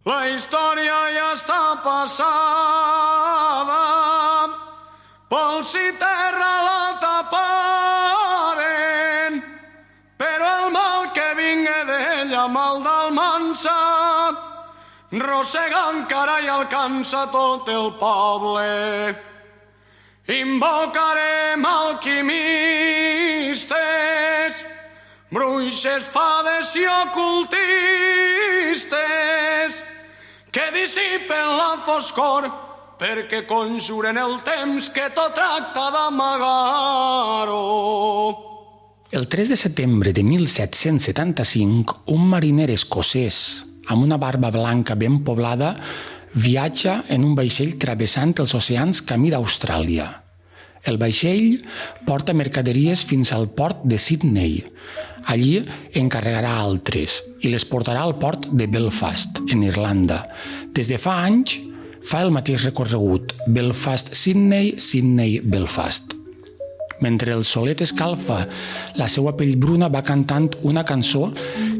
La història ja està passada, pols i terra la taparen, però el mal que vinga d'ella, mal d'Almansa, rosega encara i alcança tot el poble. Invocarem alquimistes, bruixes, fades i ocultistes que dissipen la foscor perquè conjuren el temps que tot tracta d'amagar-ho. El 3 de setembre de 1775, un mariner escocès amb una barba blanca ben poblada viatja en un vaixell travessant els oceans camí d'Austràlia. El vaixell porta mercaderies fins al port de Sydney. Allí encarregarà altres i les portarà al port de Belfast, en Irlanda. Des de fa anys fa el mateix recorregut, Belfast-Sydney, Sydney-Belfast. Mentre el solet escalfa la seva pell bruna, va cantant una cançó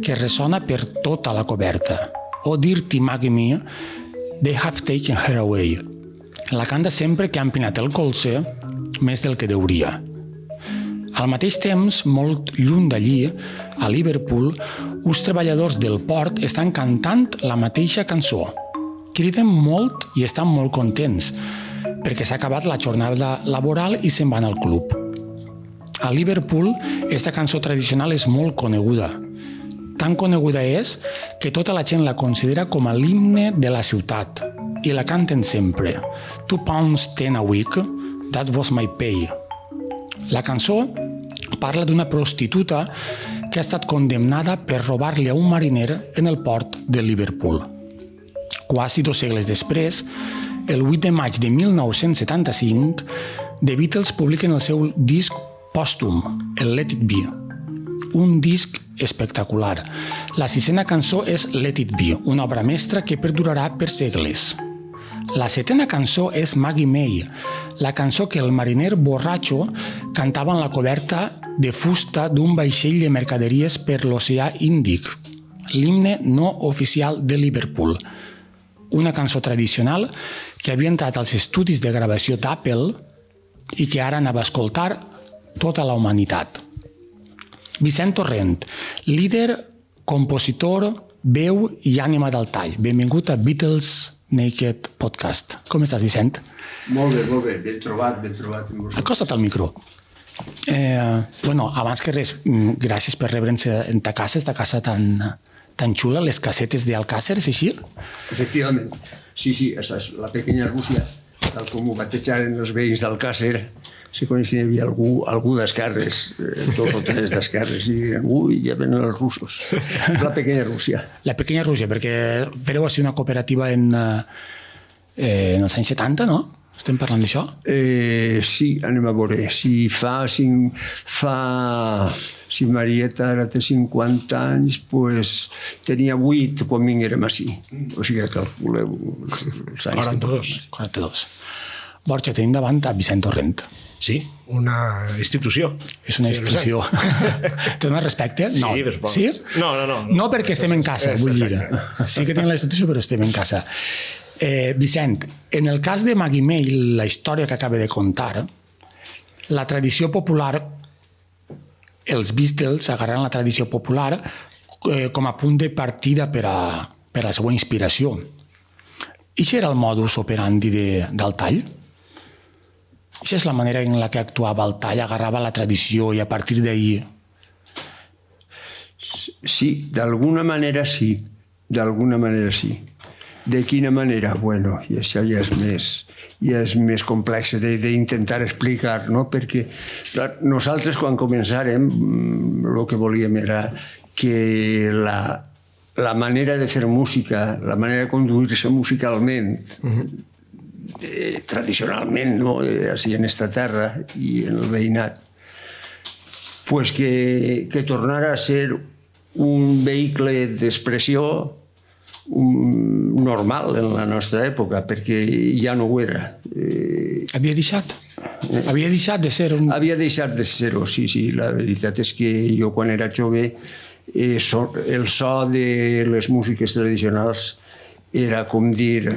que ressona per tota la coberta. Oh, Dirty Maggie Me, they have taken her away. La canta sempre que ha empinat el colze més del que deuria. Al mateix temps, molt lluny d'allí, a Liverpool, uns treballadors del port estan cantant la mateixa cançó. Criden molt i estan molt contents, perquè s'ha acabat la jornada laboral i se'n van al club. A Liverpool, aquesta cançó tradicional és molt coneguda. Tan coneguda és que tota la gent la considera com a l'himne de la ciutat i la canten sempre. £2.10 a week, that was my pay. La cançó parla d'una prostituta que ha estat condemnada per robar-li a un mariner en el port de Liverpool. Quasi 2 segles després, el 8 de maig de 1975, The Beatles publiquen el seu disc pòstum, el Let It Be. Un disc espectacular. La 6a cançó és Let It Be, una obra mestra que perdurarà per segles. La 7a cançó és Maggie May, la cançó que el mariner borratxo cantava en la coberta de fusta d'un vaixell de mercaderies per l'oceà Índic, l'himne no oficial de Liverpool. Una cançó tradicional que havia entrat als estudis de gravació d'Apple i que ara anava a escoltar tota la humanitat. Vicent Torrent, líder, compositor, veu i ànima del tall. Benvingut a Beatles Naked Podcast. Com estàs, Vicent? Molt bé, ben trobat. Acosta't al micro. Abans que res, gràcies per rebre'ns en ta casa, esta casa tan xula, les casetes d'Alcácer, és així? Efectivament. Sí, esa és la pequeña Rússia, tal com ho batejaren els veïns d'Alcácer. Si coneix que hi havia algú d'esquerres, 2 o 3 d'esquerres, i diuen, ui, ja venen els russos. La pequeña Rússia. La pequeña Rússia, perquè fareu així una cooperativa en els anys 70, no? Estem parlant d'això? Sí, anem a veure. Si Marieta ara té 50 anys, doncs tenia 8 quan vinguérem així. O sigui que calculeu els anys. 42. Borja, tenim davant a Vicent Torrent. Sí, una institució. És una institució. Té un respecte? No. Sí, però... Sí? No. No perquè estem en casa, vull dir. Sí que tenim la institució, però estem en casa. Vicent, en el cas de Maggie May, la història que acaba de contar, la tradició popular, els Beatles agarraran la tradició popular com a punt de partida per a la seva inspiració. I això era el modus operandi del tall? Això és la manera en la que actuava el tall, agarrava la tradició i a partir d'ahir... Sí, d'alguna manera sí. De quina manera? Bueno, i això ja és més complex d'intentar explicar, no? Perquè nosaltres quan començàrem el que volíem era que la manera de fer música, la manera de conduir-se musicalment, tradicionalment, no? Així en esta terra i en el veïnat, pues que tornara a ser un vehicle d'expressió normal en la nostra època, perquè ja no ho era. Havia deixat? Havia deixat de ser un... Havia deixat de ser-ho, sí. La veritat és que jo quan era jove el so de les músiques tradicionals era com dir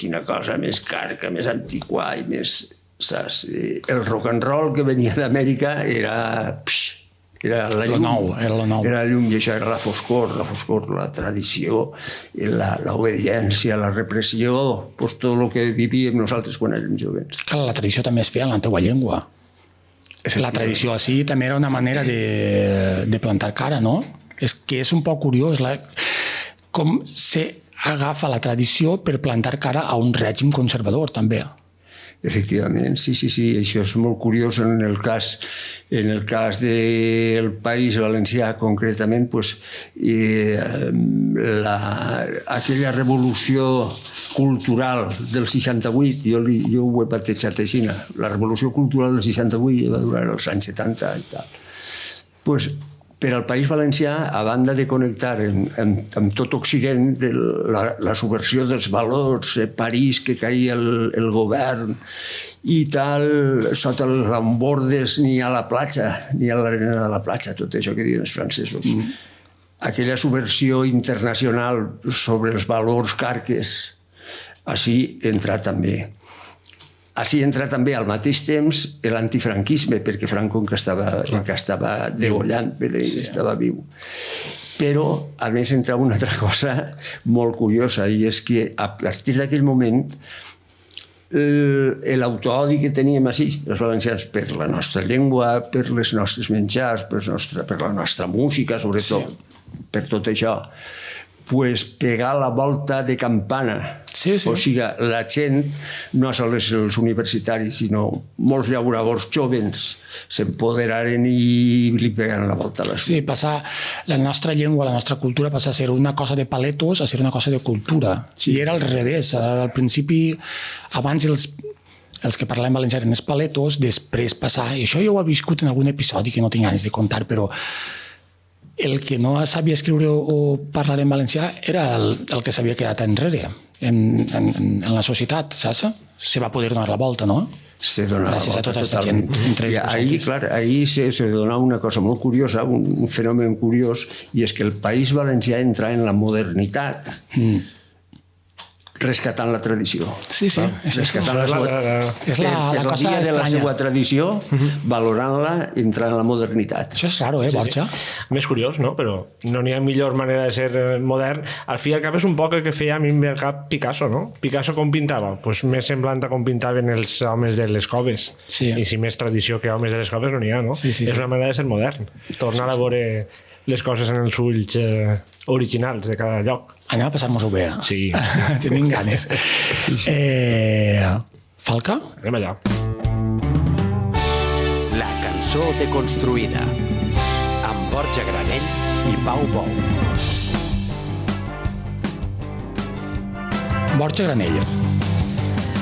quina cosa més carca, més antiquà i més... Saps? El rock and roll que venia d'Amèrica era la llum. Era la nou. Era la llum i això era la foscor, la tradició, l'obediència, la repressió, pues, tot el que vivíem nosaltres quan érem joves. Clar, la tradició també es feia en la teua llengua. La tradició així també era una manera de plantar cara, no? És que és un poc curiós com s'agafa la tradició per plantar cara a un règim conservador, també. Efectivament, sí, això és molt curiós en el cas del País Valencià concretament, pues, aquella revolució cultural del 68, jo ho he batejat així, la revolució cultural del 68 va durar els anys 70 i tal. Pues, per al País Valencià, a banda de connectar amb tot Occident, la subversió dels valors, París, que caia el govern i tal, sota els lambordes ni a la platja, ni a l'arena de la platja, tot això que diuen els francesos. Aquella subversió internacional sobre els valors carques, així entra també. Així entra també al mateix temps l'antifranquisme, perquè Franco encara estava degollant, però ell estava viu. Però, a més, entra una altra cosa molt curiosa, i és que a partir d'aquell moment l'autoodi que teníem així, els valencians, per la nostra llengua, per les nostres menjars, per la nostra música, sobretot, per tot això, pues, pegar la volta de campana. Sí. O sigui, la gent, no sols els universitaris, sinó molts llauradors jóvens s'empoderaren i li pegaren la volta a la Sí, passar la nostra llengua, la nostra cultura passa a ser una cosa de paletos a ser una cosa de cultura. I era al revés. Al principi, abans els que parlem valencià eren els paletos, després passar... I això jo ho he viscut en algun episodi que no tinc ganes de contar, però el que no sabia escriure o parlar en valencià era el que s'havia quedat enrere en la societat, saps? Se va poder donar la volta, no? Gràcies a tota aquesta gent. I ahir se dona una cosa molt curiosa, un fenomen curiós, i és que el País Valencià entra en la modernitat rescatant la tradició. Sí. Rescatant la cosa de la seva tradició, valorant-la, entrant en la modernitat. Això és raro, Borja? Més curiós, no? Però no n'hi ha millor manera de ser modern. Al fi i al cap és un poc el que feia a mi al cap Picasso, no? Picasso com pintava? Pues més semblant a com pintaven els homes de les coves. Sí. I si més tradició que homes de les coves no n'hi ha, no? Sí. És una manera de ser modern. Tornar a veure les coses en els ulls originals de cada lloc. Anem a passar-nos-ho bé. Sí. Tenim ganes. Falca? Anem allà. La cançó deconstruïda amb Borja Granell i Pau Bou. Borja Granell.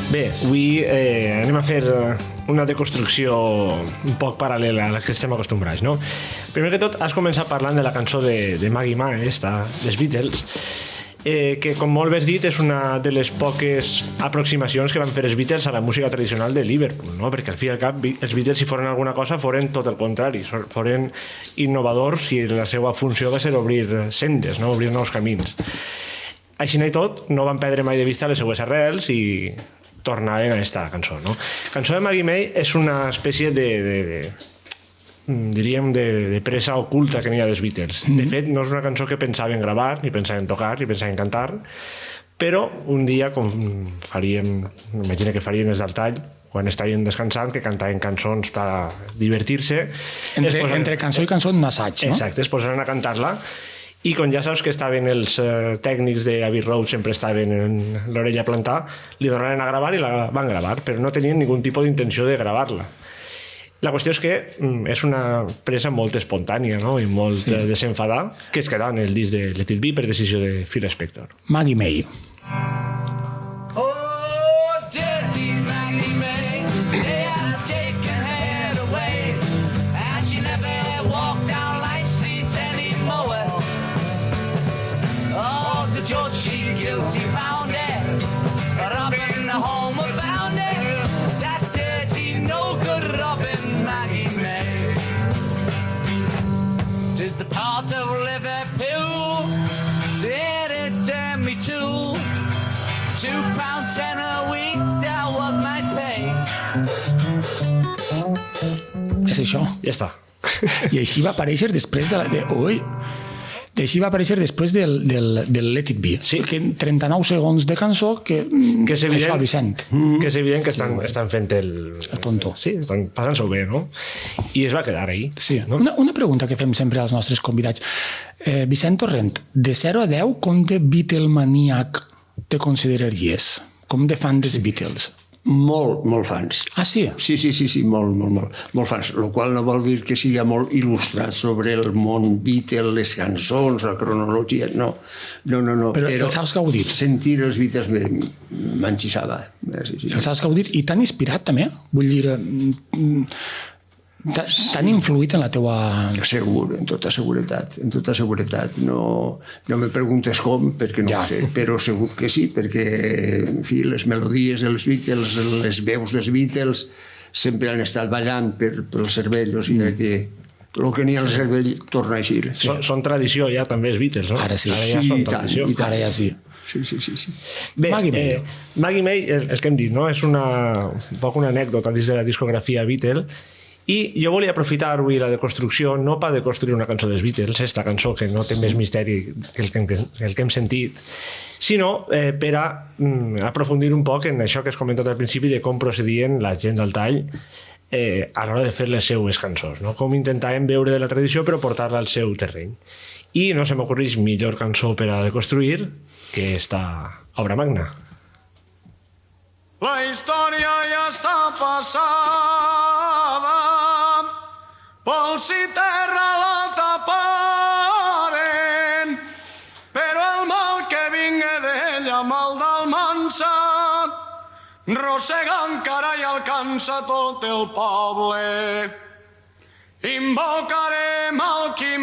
Bé, avui anem a fer una deconstrucció un poc paral·lela a la que estem acostumbrats, no? Primer que tot, has començat parlant de la cançó de Maggie May, dels Beatles, que, com molt bé has dit, és una de les poques aproximacions que van fer els Beatles a la música tradicional de Liverpool, no? Perquè al fi i al cap els Beatles, si foren alguna cosa, foren tot el contrari, foren innovadors i la seva funció va ser obrir sendes, no? Obrir nous camins. Així i tot, no van perdre mai de vista les seues arrels i tornaven a aquesta cançó, no? Cançó de Maggie May és una espècie diríem de presa oculta que n'hi ha dels Beatles. De fet, no és una cançó que pensaven gravar, ni pensaven tocar, ni pensaven cantar, però un dia, com faríem, imagina que farien els del tall, quan estaven descansant, que cantaven cançons per divertir-se. Entre cançó i cançó un assaig, no? Exacte, es posaven a cantar-la, i com ja saps que estaven els tècnics d'Abbey Road, sempre estaven en l'orella a plantar, li donaren a gravar i la van gravar, però no tenien ningun tipus d'intenció de gravar-la. La qüestió és que és una presa molt espontània, no? I molt desenfadada, que es queda en el disc de Let It Be per decisió de Phil Spector. Maggie May. Guilty found it, robbing the home of found it. That dirty, no good Robin Maggie May. 'Tis the part of Liverpool, did it turn me to? £2.10 a week, that was my pay. És això. Ja està. I així va aparèixer després de la... Així va aparèixer després del Let It Be. Sí. Que 39 segons de cançó que és evident, això, Vicent. que és evident que estan fent el tonto. Sí, estan passant-s'ho bé, no? I es va quedar ahí. Sí. No? Una pregunta que fem sempre als nostres convidats. Vicent Torrent, de 0 a 10, com de Beatlemaníac te consideraries? Com de fan dels Beatles? Molt fans. Ah, sí? Sí, molt fans, el qual no vol dir que sigui molt il·lustrat sobre el món Beatles, les cançons, la cronologia, no. Però els has gaudit. Sentir els Beatles m'enxissava. Sí. Els has gaudit i t'han inspirat també? Vull dir, t'han influït en la teua... Segur, en tota seguretat. No me preguntes com, perquè no ho sé, però segur que sí, perquè, en fi, les melodies dels Beatles, les veus dels Beatles, sempre han estat ballant pel cervell, o sigui que el que n'hi ha al cervell torna a eixir. Són tradició ja també els Beatles, no? Ara sí. Ara ja són tradició. Ara ja sí. Sí. Bé, Maggie May. el que hem dit, no? És un poc una anècdota dins de la discografia Beatle. I jo volia aprofitar avui la deconstrucció no per deconstruir una cançó dels Beatles, esta cançó que no té més misteri que el que hem sentit, sinó per a aprofundir un poc en això que has comentat al principi de com procedien la gent del tall a l'hora de fer les seues cançons, no? Com intentàvem veure de la tradició però portar-la al seu terreny. I no se m'ocorreix millor cançó per a deconstruir que esta obra magna. La història ja està passada, pols i terra la taparen, però el mal que vinga d'ella, mal d'Almansa, rossega encara i alcança tot el poble. Invocarem alquimistes,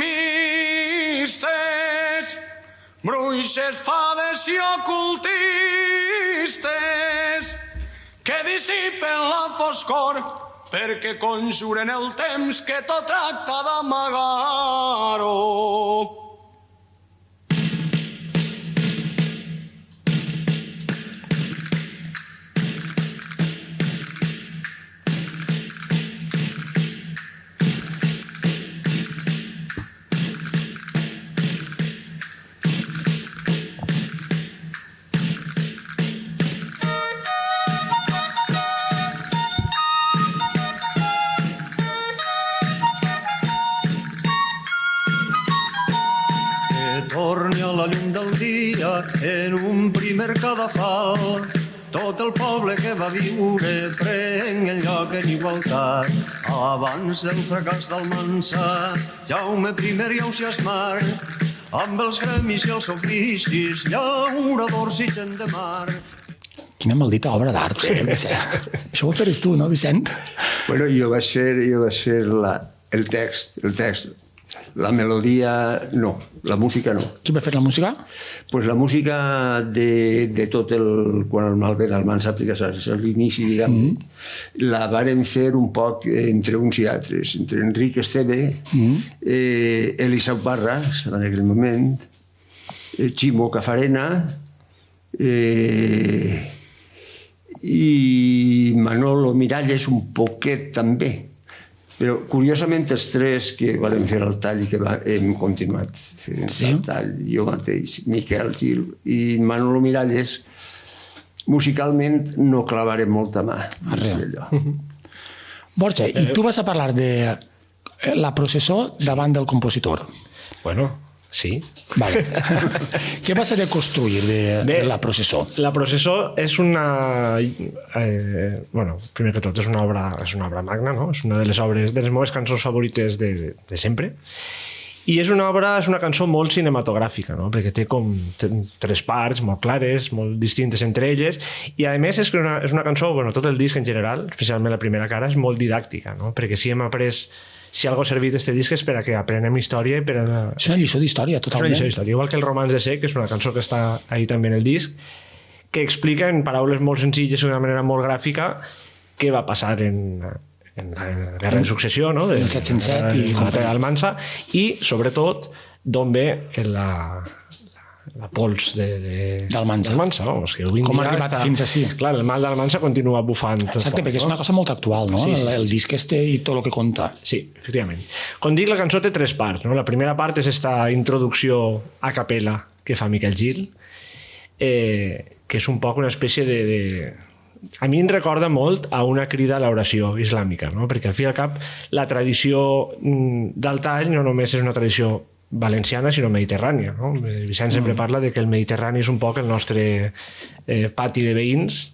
bruixes, fades i ocultistes, que dissipen la foscor perquè conjuren el temps que tot tracta d'amagar-ho. Torni a la llum del dia en un primer cadafal. Tot el poble que va viure pren el lloc en igualtat. Abans del fracàs d'Almansa, Jaume I i Ausiasmar, amb els gremis i els oficis, llauradors i gent de mar. Quina maldita obra d'art, Vicent. Això ho feres tu, no, Vicent? Bueno, jo vaig fer el text. La melodia, no. La música, no. Qui va fer la música? Pues la música de tot el... Quan el mal ve d'Almansa, és l'inici, diguem, la varen fer un poc entre uns i altres. Entre Enric Esteve, Eliseu Parra, en aquell moment, Ximo Cafarena, i Manolo Miralles un poquet també. Però, curiosament, els tres que van fer el tall i que hem continuat fent el tall, jo mateix, Miquel Gil i Manolo Miralles, musicalment no clavarem molta mà. Borja, i tu vas a parlar de la processó davant del compositor. Bueno, sí. Vale. Què vas a deconstruir de la processó? La processó és una... bueno, primer que tot, és una obra magna, no? És una de les meves cançons favorites de sempre. I és una cançó molt cinematogràfica, no? Perquè té com tres parts molt clares, molt distintes entre elles, i a més és una cançó, bueno, tot el disc en general, especialment la primera cara, és molt didàctica, no? Perquè si hem après... Si algo ha servit este disc és per a que aprenem història i per a... És una lliçó d'història, totalment. És una lliçó d'història, igual que el Romans de Sec, que és una cançó que està ahí també en el disc, que explica en paraules molt senzilles i d'una manera molt gràfica què va passar en la Guerra de Successió, no? El 707 i Almansa, i sobretot d'on ve la pols d'Almansa. No? És que avui Com ha dia arribat fins ací. Clar, el mal d'Almansa continua bufant. Exacte, perquè és una cosa molt actual, no? Sí, sí, el disc i tot el que conta. Sí, efectivament. Com dic, la cançó té 3 parts. No? La primera part és esta introducció a capella que fa Miquel Gil, que és un poc una espècie de... A mi em recorda molt a una crida a l'oració islàmica, no? Perquè al fi i al cap la tradició del tall no només és una tradició valenciana, sinó mediterrània. No? Vicent sempre parla de que el Mediterrani és un poc el nostre pati de veïns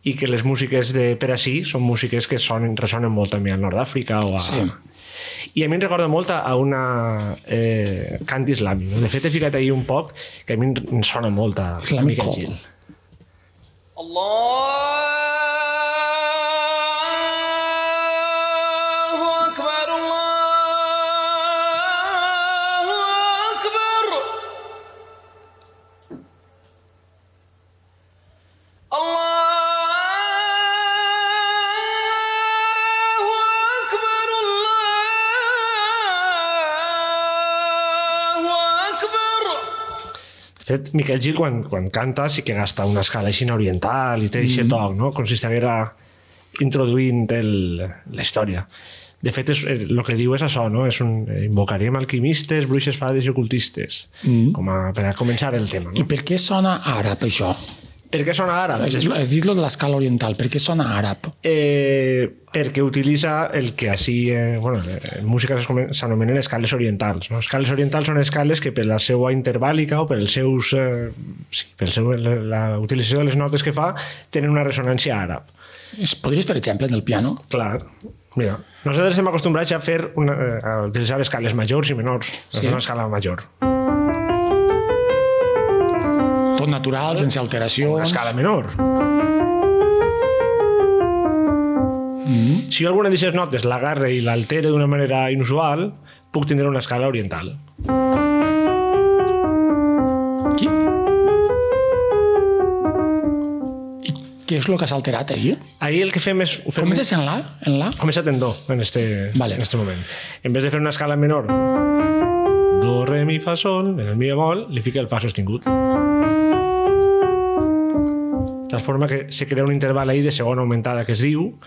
i que les músiques de per ací són músiques que ressonen molt també al nord d'Àfrica o a... Sí. I a mi em recorda molt a una cant islàmic. De fet, he ficat ahir un poc que a mi em sona molt a Islamic Miquel call. Gil. الله أكبر الله أكبر الله أكبر الله أكبر. De fet, Miquel Gil, quan canta, sí que gasta una escala així oriental i té aquest toc, no? Com si estiguera introduint la història. De fet, el que diu és això, no? Invocarem alquimistes, bruixes, fades i ocultistes, per a començar el tema. I No? per què sona àrab, això? Per què sona àrab? Has dit lo de l'escala oriental, per què sona àrab? Perquè utilitza el que així, en música s'anomenen escales orientals. No? Escales orientals són escales que per la seva intervàlica o per els seus, la utilització de les notes que fa tenen una ressonància àrab. Podries fer exemple en el piano? Clar. Mira, nosaltres estem acostumbrats a a utilitzar escales majors i menors. És una escala major. Tot natural, sense alteracions. Una escala menor. Si jo alguna d'aquestes notes l'agarre i l'altere d'una manera inusual, puc tindre una escala oriental. I què és el que s'ha alterat ahir? Ahir el que fem és... Comences en la? En la? Comença en do, en este moment. En vez de fer una escala menor, do, re, mi, fa, sol, en el mi bemol, li fica el fa sostingut. De tal forma que se crea un interval ahí de segona augmentada que es diu,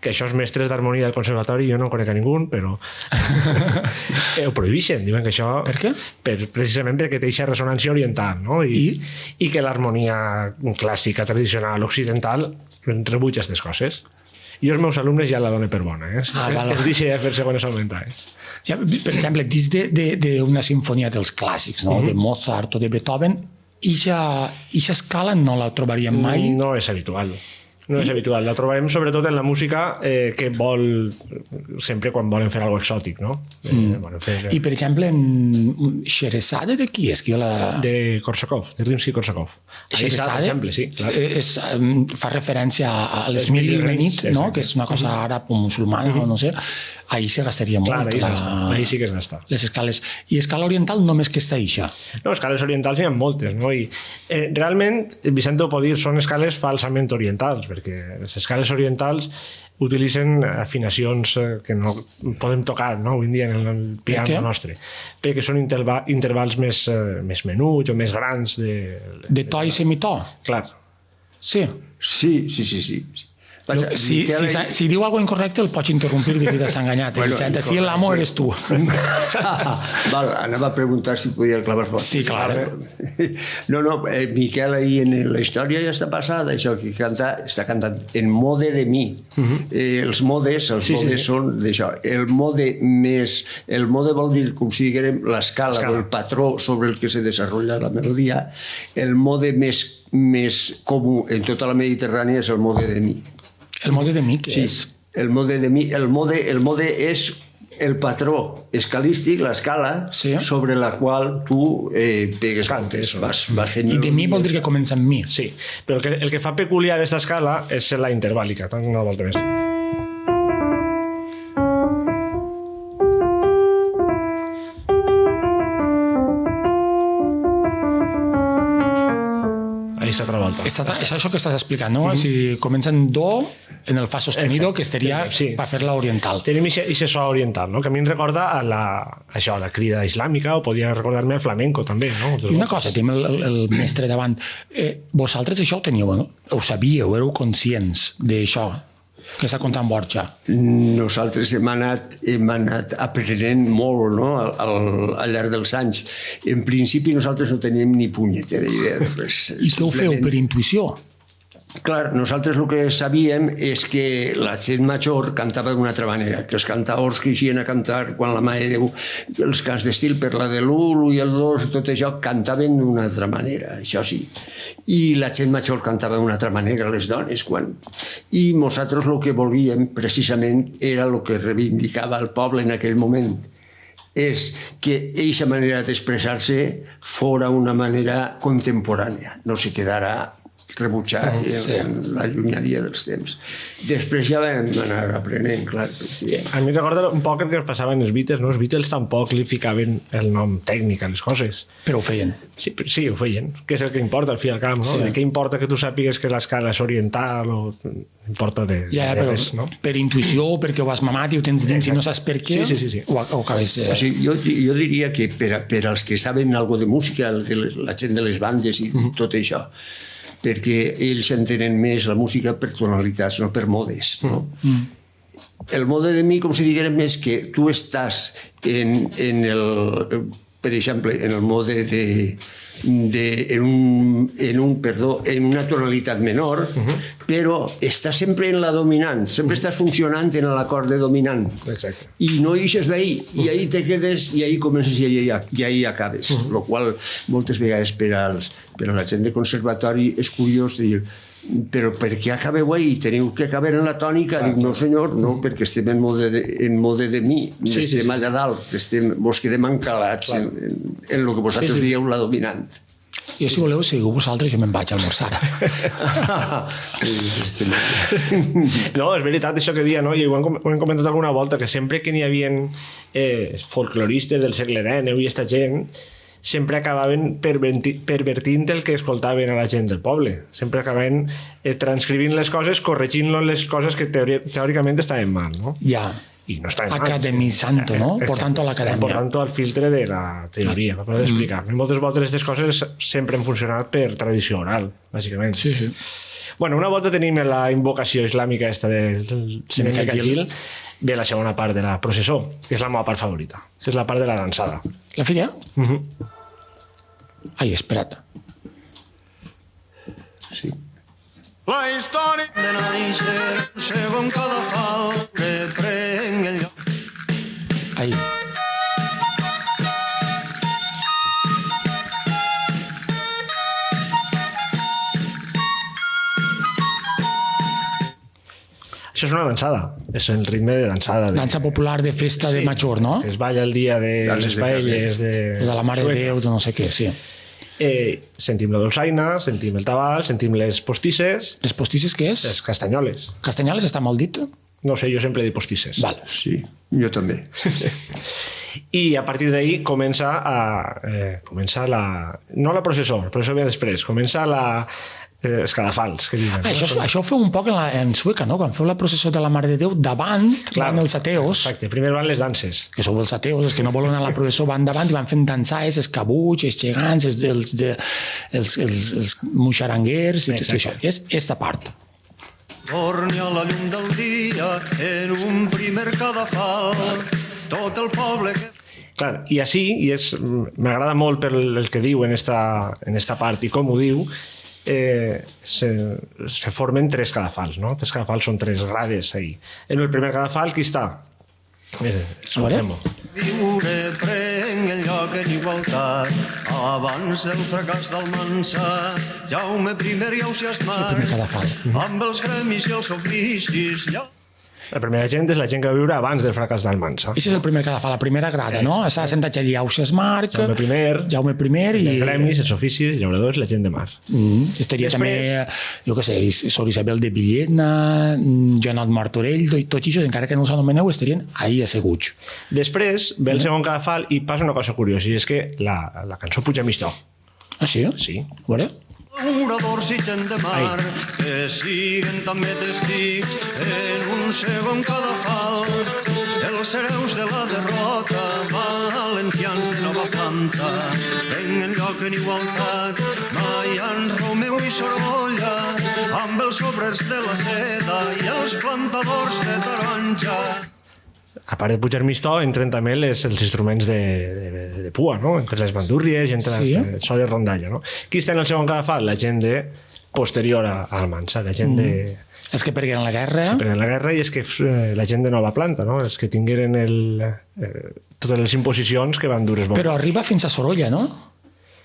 que això els mestres d'harmonia del conservatori jo no en conec a ningú, però ho prohibeixen, diuen que això... Per què? Precisament perquè té aquesta ressonància oriental, no? I que l'harmonia clàssica, tradicional, occidental rebutja aquestes coses. Jo els meus alumnes ja la donen per bona, vale. Es deixa de fer segones augmentades. Ja, per exemple, dins d'una sinfonia dels clàssics, no? De Mozart o de Beethoven, ixa escala no la trobaríem mai? No és habitual. No és habitual. La trobarem sobretot en la música que vol, sempre quan volen fer alguna cosa exòtic, no? I, per exemple, en Xerezade de qui és? De Korsakov, de Rimsky-Korsakov. Xerezade, per exemple, sí. Clar. Fa referència a les mil i una nit, no? Que és una cosa àrab o musulmana, o no sé. Ahir se gastaria molt. Ahir sí que es gasta. Les escales. I escala oriental només que està ixa. No, escales orientals n'hi ha moltes, no? I realment, Vicente ho pot dir, són escales falsament orientals, perquè les escales orientals utilitzen afinacions que no podem tocar, no? Avui en dia en el piano nostre, perquè són intervals més menuts o més grans de to i semitó? Clar. Sí. Sí. Vaja, si diu alguna incorrecte el pots interrompir que t'has enganyat. Vicent, si l'amo eres tu. Val, anava a preguntar si podia clavar fort. Sí, clar. No, Miquel ahir en la història ja està passada, això que està cantant en mode de mi. Els modes són d'això. El mode vol dir com si diguem l'escala o el patró sobre el que se desenvolupa la melodia. El mode més comú en tota la Mediterrània és el mode de mi. El mode de mi, què és? El mode de mi, el mode és el patró escalístic, l'escala, sobre la qual tu pegues cantes, vas fent... I de mi vol dir que comença amb mi. Sí, però el que fa peculiar aquesta escala és la intervàlica, tant una volta més. Ahí aquesta altra volta. És això que estàs explicant, no? Si comença en do, en el fa sostenido, que estaria Sí. per fer-la oriental. Tenim aquest so oriental, no? Que a mi em recorda a això, la crida islàmica, o podia recordar-me al flamenco també, no? I una cosa, tenim el mestre davant. Vosaltres això ho teníeu, no? Ho sabíeu, éreu conscients d'això que està contant Borja. Nosaltres hem anat aprenent molt, no?, al llarg dels anys. En principi nosaltres no teníem ni punyetera idea de res. I què ho feu, per intuïció? Clar, nosaltres el que sabíem és que la gent major cantava d'una altra manera, que els cantaors que eixien a cantar quan la Mare de Déu, els cants d'estil per la de l'1 i el 2, tot això, cantaven d'una altra manera, això sí. I la gent major cantava d'una altra manera, les dones, quan... I nosaltres el que volíem, precisament, era el que reivindicava el poble en aquell moment, és que aquesta manera d'expressar-se fora una manera contemporània, no se quedara rebutjar en la llunyaria dels temps. Després ja vam anar aprenent, clar. Perquè... A mi recorda un poc el que passava en els Beatles, no? Els Beatles tampoc li ficaven el nom tècnic a les coses. Però ho feien. Sí, ho feien, que és el que importa al fi i al cap, no? Sí. De què importa que tu sàpigues que l'escala és oriental o importa de Però res, no? per intuïció, perquè ho has mamat i ho tens dins i no saps per què, Sí. ho acabes... O sigui, jo diria que per als que saben alguna de música, la gent de les bandes i tot això, perquè ells entenen més la música per tonalitats, no per modes. No? El mode de mi, com si diguem més que tu estàs en per exemple, en el mode en una tonalitat menor, però estàs sempre en la dominant, sempre estàs funcionant en l'acord de dominant. Exacte. I no eixes d'ahí, i ahí te quedes, i ahí comences i ahí acabes. Lo qual moltes vegades per a la gent de conservatori és curiós de dir, però per què acabeu ahí? Teniu que acabar en la tònica? Dic, no senyor, no, perquè estem en mode de mi, estem allà dalt, vos quedem encalats en el que vosaltres dieu la dominant. Jo, si voleu, seguiu vosaltres, jo me'n vaig a almorzar. No, és veritat això que dia, no? I ho hem comentat alguna volta, que sempre que n'hi havia folcloristes del segle XIX i aquesta gent, sempre acabaven pervertint el que escoltaven a la gent del poble. Sempre acabaven transcrivint les coses, corregint les coses que teòricament estaven mal, no? Ja. I no estaven mal. Academitzant-ho, no? Portant-ho a l'acadèmia. Portant-ho al filtre de la teoria, per poder explicar. I moltes voltes aquestes coses sempre han funcionat per tradició oral, bàsicament. Sí. Bueno, una volta tenim la invocació islàmica esta del Seneca Gil, ve la segona part de la processó, que és la meva part favorita, que és la part de la dansada. La feia? Ai, espera't. Sí. La història... De nàixer, segon cada fal que prenc el lloc. Ai. Això és una dansada, és el ritme de dansada. Dansa popular de festa de major, no? Que es balla el dia de les paelles, De la Mare de Déu, de no sé què, sí. Sentim la dolçaina, sentim el tabal, sentim les postisses, Les postisses què és? les castanyoles. Castanyoles està mal dit? No sé, jo sempre dic postisses. Val. Sí, jo també. I a partir d'ahí comença la... No la processó, la processó ve després, comença els cadafals, que diuen. Això ho feu un poc en Sueca, no? Quan feu la processó de la Mare de Déu, davant van els ateos, Exacte, primer van les danses. que sou els ateos, els que no volen anar a la processó van davant i van fent dansar els cabuts, els gegants, els muixaranguers i tot això. És aquesta part. Torni a la llum del dia en un primer cadafal, tot el poble que... Clar, i així, m'agrada molt per el que diu en esta part i com ho diu, se formen tres cadafals, no? Tres cadafals són tres grades ahí. En el primer cadafal, qui està? Escoltem-ho. Viure prenc el lloc en igualtat abans del fracàs d'Almansa. Jaume I i El entusiasmat primer cadafal. amb els gremis i els oficis. La primera gent és la gent que va viure abans del fracàs d'Almansa. Aquest és el primer cadafal, la primera grada, no? Està sentat allà Ausias Marc, Jaume I els gremis, els oficis, els llauradors, la gent de mar. Estaria Després... també, jo què sé, Sor Isabel de Villetna, Joanot Martorell, tots aquests, encara que no els anomeneu, estarien ahí asseguts. Després ve el segon cadafal i passa una cosa curiosa, i és que la cançó puja mig to. Ah, sí? Sí. A veure? Oradors i gent de mar que siguen també testics en un segon cadafal. Els hereus de la derrota, valencians de nova planta, tenen lloc en igualtat, mai en Romeu i Sorolla, amb els obrers de la seda i els plantadors de taronja. A part de Puigcermistó, entren també els instruments de pua, no? Entre les bandúrries i entre el so de rondalla, no? Qui està en el segon cadafal? La gent posterior a Almansa, la gent de... Els que pergueren la guerra. Sí, pergueren la guerra i és que la gent de nova planta, no? Els que tingueren totes les imposicions que van dures. Però arriba fins a Sorolla, no?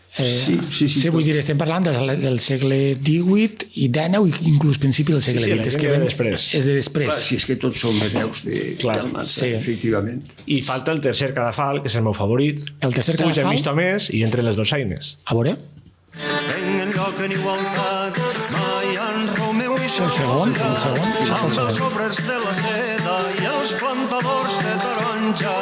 Sí, vull dir, estem parlant del segle XVIII i XIX i inclús principi del segle XX. És que ve després. És de després. Clar, si és que tots som hereus d'Almansa, efectivament. I falta el tercer cadafal, que és el meu favorit. El tercer cadafal? Puigcermistó més i entre les dolçaines. A veure? Tenen lloc en igualtat, mai en Romeu i El segon? amb els obrers de la seda i els plantadors de taronja.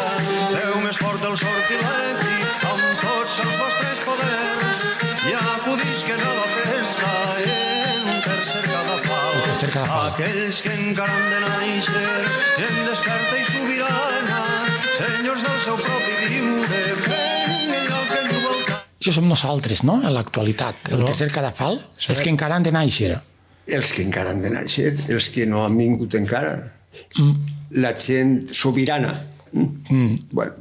Feu més fort el sortilegui amb tots els vostres poders i acudisquen a la festa en un tercer cadafal. Aquells que encara han de néixer, gent desperta i sobirana, senyors del seu propi viure, prenguen lloc en igualtat. Això som nosaltres, no?, en l'actualitat. El tercer cadafal, els que encara han de néixer. Els que encara han de néixer, els que no han vingut encara. La gent sobirana. Bueno.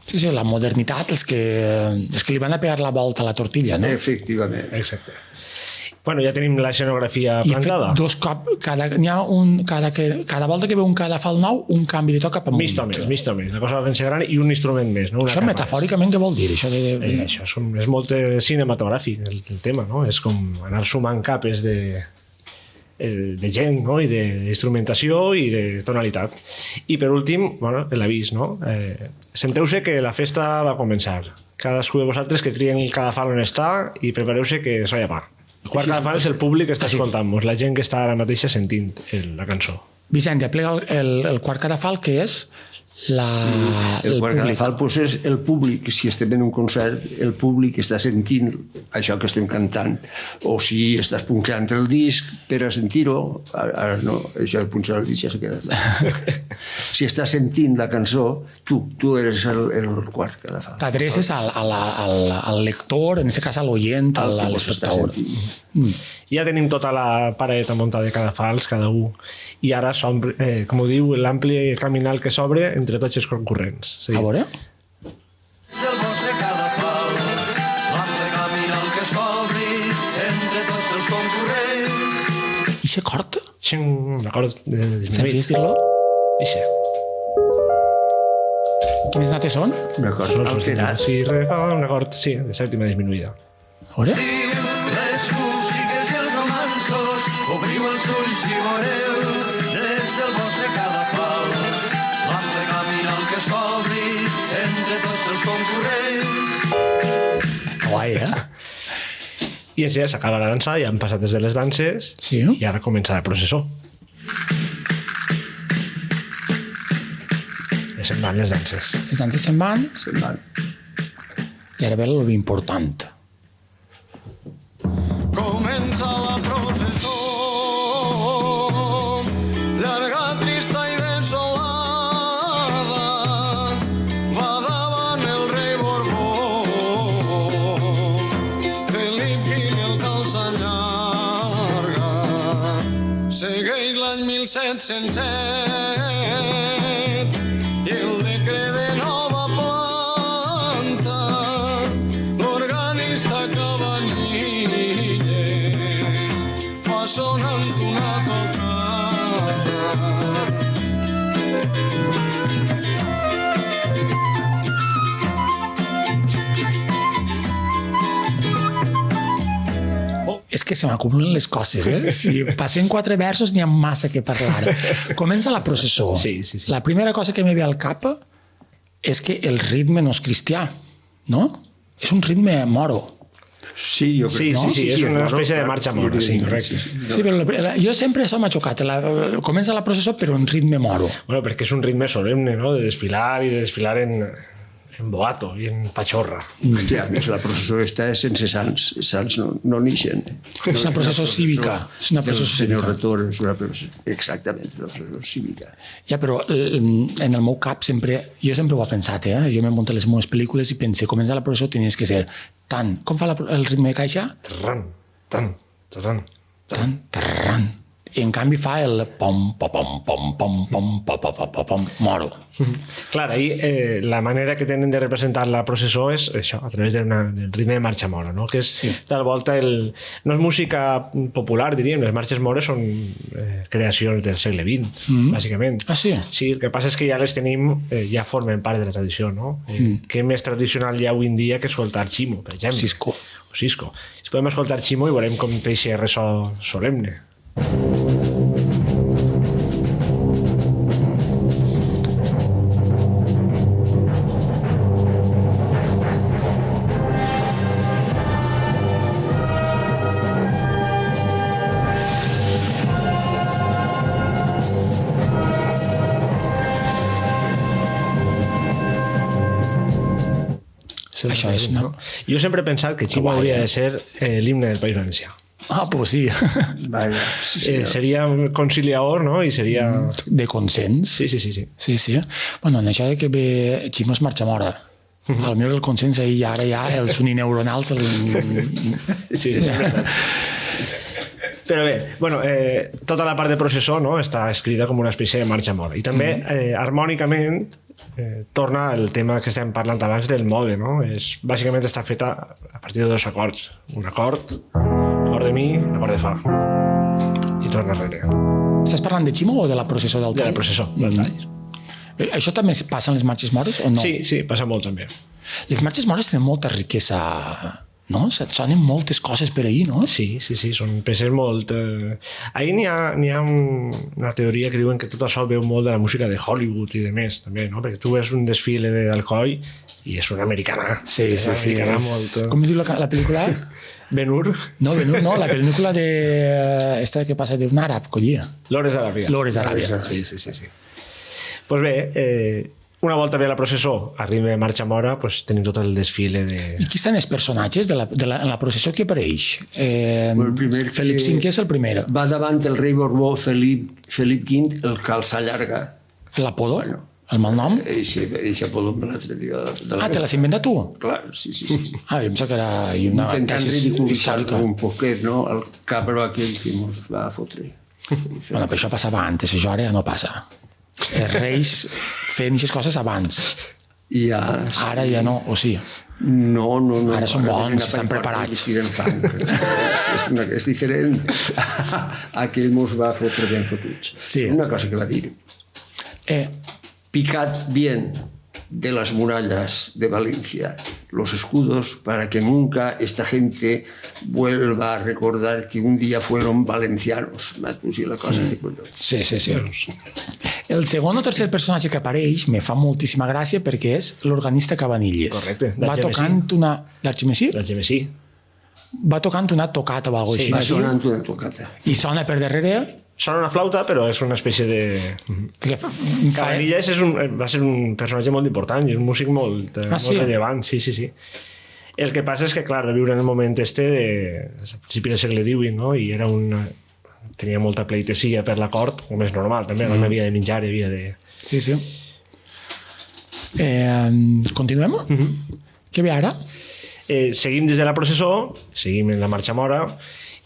Sí, la modernitat, els que li van a pegar la volta a la tortilla, no? Efectivament. Exacte. Bueno, ja tenim la escenografia I plantada. dos cops, cada volta que ve un cadafal nou, un canvi de to cap amunt. Mig to més. La cosa va fent ser gran i un instrument més. No? Això metafòricament què vol dir? Això Això és molt cinematogràfic, el tema, no? És com anar sumant capes de gent, no? I d'instrumentació i de tonalitat. I per últim, bueno, l'avís, no? Senteu-se que la festa va començar. Cadascú de vosaltres que trien el cadafal on està i prepareu-se que s'ha de pa. El quart cadafal és el públic que està escoltant-nos, la gent que està ara mateix sentint la cançó. Vicent, aplega el quart cadafal, que és el quart públic. cadafal pues, és el públic. Si estem en un concert, el públic està sentint això que estem cantant. O si estàs punxant el disc per a sentir-ho, ara no, això de punxar el disc ja s'ha quedat. Si estàs sentint la cançó, tu eres el quart cadafal. T'adreces al lector, en aquest cas a l'oient, a l'espectador. Ja tenim tota la pareta muntada de cadafals, cada un. I ara som, com ho diu, l'ampli caminal que s'obre entre tots els concurrents. A veure? Del vostre cadafal, l'ample caminal que s'obri entre tots els concurrents. Ixe cort? L'acord disminuït. Sabries dir-lo? Ixe. Quines notes són? Un acord alterat. Si refa un acord, sí, de sèptima disminuïda. A veure? Les músiques i els romanços, obriu els ulls i veureu des del vostre cadafal. L'ample caminal que s'obri entre tots els concurrents. Està guai, I així ja s'acaba la dansa, ja han passat des de les danses Sí. i ara comença la processó. I se'n van les danses. Les danses se'n van Se'n van. i ara ve l'important. Comença la processó, llarga, trista i desolada, va davant el rei Borbó, Felip Quint el calça llarga, segueix l'any 1707 i el decret de nova planta, l'organista Cabanilles fa sonant una tocada. És que se m'acumulen les coses, Si passen 4 versos n'hi ha massa que parlar. Comença la processó. Sí. La primera cosa que me ve al cap és que el ritme no és cristià, no? És un ritme moro. Sí, jo crec. Sí, és una espècie de marxa mora, sí, correcte. Sí, però jo sempre això m'ha xocat. Comença la processó però un ritme moro. Bueno, perquè és un ritme solemne, no? De desfilar i de desfilar en en boato i en pachorra. I a més, la processó està sense sants. Sants no neixen. És una processó cívica. És una processó Senyor cívica. Retor, és una processó... Exactament, una processó cívica. Ja, però en el meu cap jo sempre ho he pensat, jo m'he muntat les meves pel·lícules i pense, començar la processó tenies que ser tant... Com fa el ritme de caixa? Tarran, tan, tarran. Tant, tarran. I en canvi fa el pom, pom, pom, pom, pom, pom, pom, pom, pom, pom, moro. Clar, ahí la manera que tenen de representar la processó és això, a través del ritme de marxa mora, no? Que és tal volta no és música popular, diríem, les marxes mores són creacions del segle XX, bàsicament. Ah, sí? Sí, el que passa és que ja les tenim, ja formen part de la tradició, no? Què més tradicional hi ha avui en dia que escoltar Ximo, per exemple? Cisco. O Cisco. Si podem escoltar Ximo i veurem com té aquest ressò solemne. Això és, no? Jo sempre he pensat que Ximo hauria de ser l'himne del País Valencià. Ah, pues sí. Vaja, sí, Seria conciliador, no? I seria... De consens. Sí. Sí, sí. Bueno, en això de que ve Ximo es marxa mora. Al meu el consens ahir ara ja els unineuronals... Sí, és veritat. Però bé, bueno, tota la part de processó, no, està escrita com una espècie de marxa mora. I també, harmònicament, torna el tema que estem parlant abans del mode, no? Bàsicament està feta a partir de 2 acords. Un acord de mi, un acord de fa. I torna enrere. Estàs parlant de Ximo o de la processó del tall? De la processó del tall. Això també passa en les marxes mores o no? Sí, passa molt també. Les marxes mores tenen molta riquesa, no? Sonen moltes coses per ahir, no? Sí, són peces molt... Ahir n'hi ha una teoria que diuen que tot això veu molt de la música de Hollywood i de més, també, no? Perquè tu ves un desfile d'Alcoi i és una americana. Sí. Americana molt... Com es diu la pel·lícula? Ben-Hur. No, Ben-Hur no, la pel·lícula de... Esta que passa d'un àrab, collia. Lores d'Aràbia. Lores d'Aràbia. Sí. Pues bé, una volta ve la processó, a ritme de marxa mora, pues tenim tot el desfile de... I qui estan els personatges en la processó que apareix? El primer Felip V és el primer. Va davant el rei Borbó Felip V, el calça llarga. L'apodó? El malnom? Eixe apodó me l'altre dia. Ah, te l'has inventat tu? Clar, sí. Ah, jo pensava que era una Intentant tesi ridiculitzar històrica. un poquet, no? El cabro aquell que mos va fotre. Bueno, però això passava antes, això ara ja no passa. Els reis feien aquestes coses abans. Ja, Ara ja no, o sí? No. Ara són bons, estan preparats. És diferent. Aquell mos va fotre ben fotuts. Sí. Una cosa que va dir. Picad bien de las murallas de Valencia los escudos para que nunca esta gente vuelva a recordar que un día fueron valencianos. M'has posat la cosa de collons. Sí. El segon o tercer personatge que apareix me fa moltíssima gràcia perquè és l'organista Cabanilles. Correcte, Va tocant una... D'Arximesí? L'Algemesí. Va tocant una tocata o alguna Sí, cosa Va així. sonant una tocata. I sona per darrere... Sona una flauta, però és una espècie de... Que Cabanilles va ser un personatge molt important i és un músic molt rellevant. Sí. El que passa és que, clar, va viure en el moment este al principi del segle XVIII, no? I era tenia molta pleitesia per la cort, com és normal, també. No havia de menjar, hi havia de... Sí. Continuem? Què ve ara? Seguim des de la processó, seguim en la marxa mora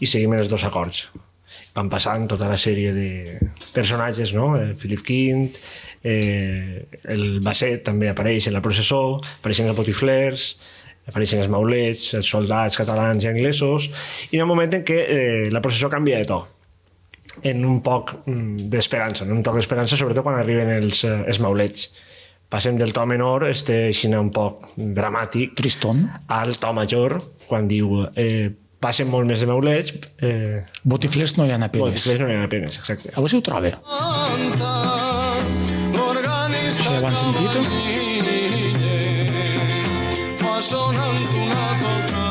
i seguim en els 2 acords. Van passant tota la sèrie de personatges, no? Felip V, el Basset també apareix en la processó, apareixen els botiflers, apareixen els maulets, els soldats catalans i anglesos, i hi ha un moment en què la processó canvia de to, en un poc d'esperança, un toc d'esperança, sobretot quan arriben els maulets. Passem del to menor, així un poc dramàtic, Tristón. al to major, quan diu... passen molt més de maulets. Botiflers no hi ha apenes. Botiflers no hi ha apenes, exacte. A veure si ho troba. L'organista Això ja ho han sentit? fa sonant una tocata.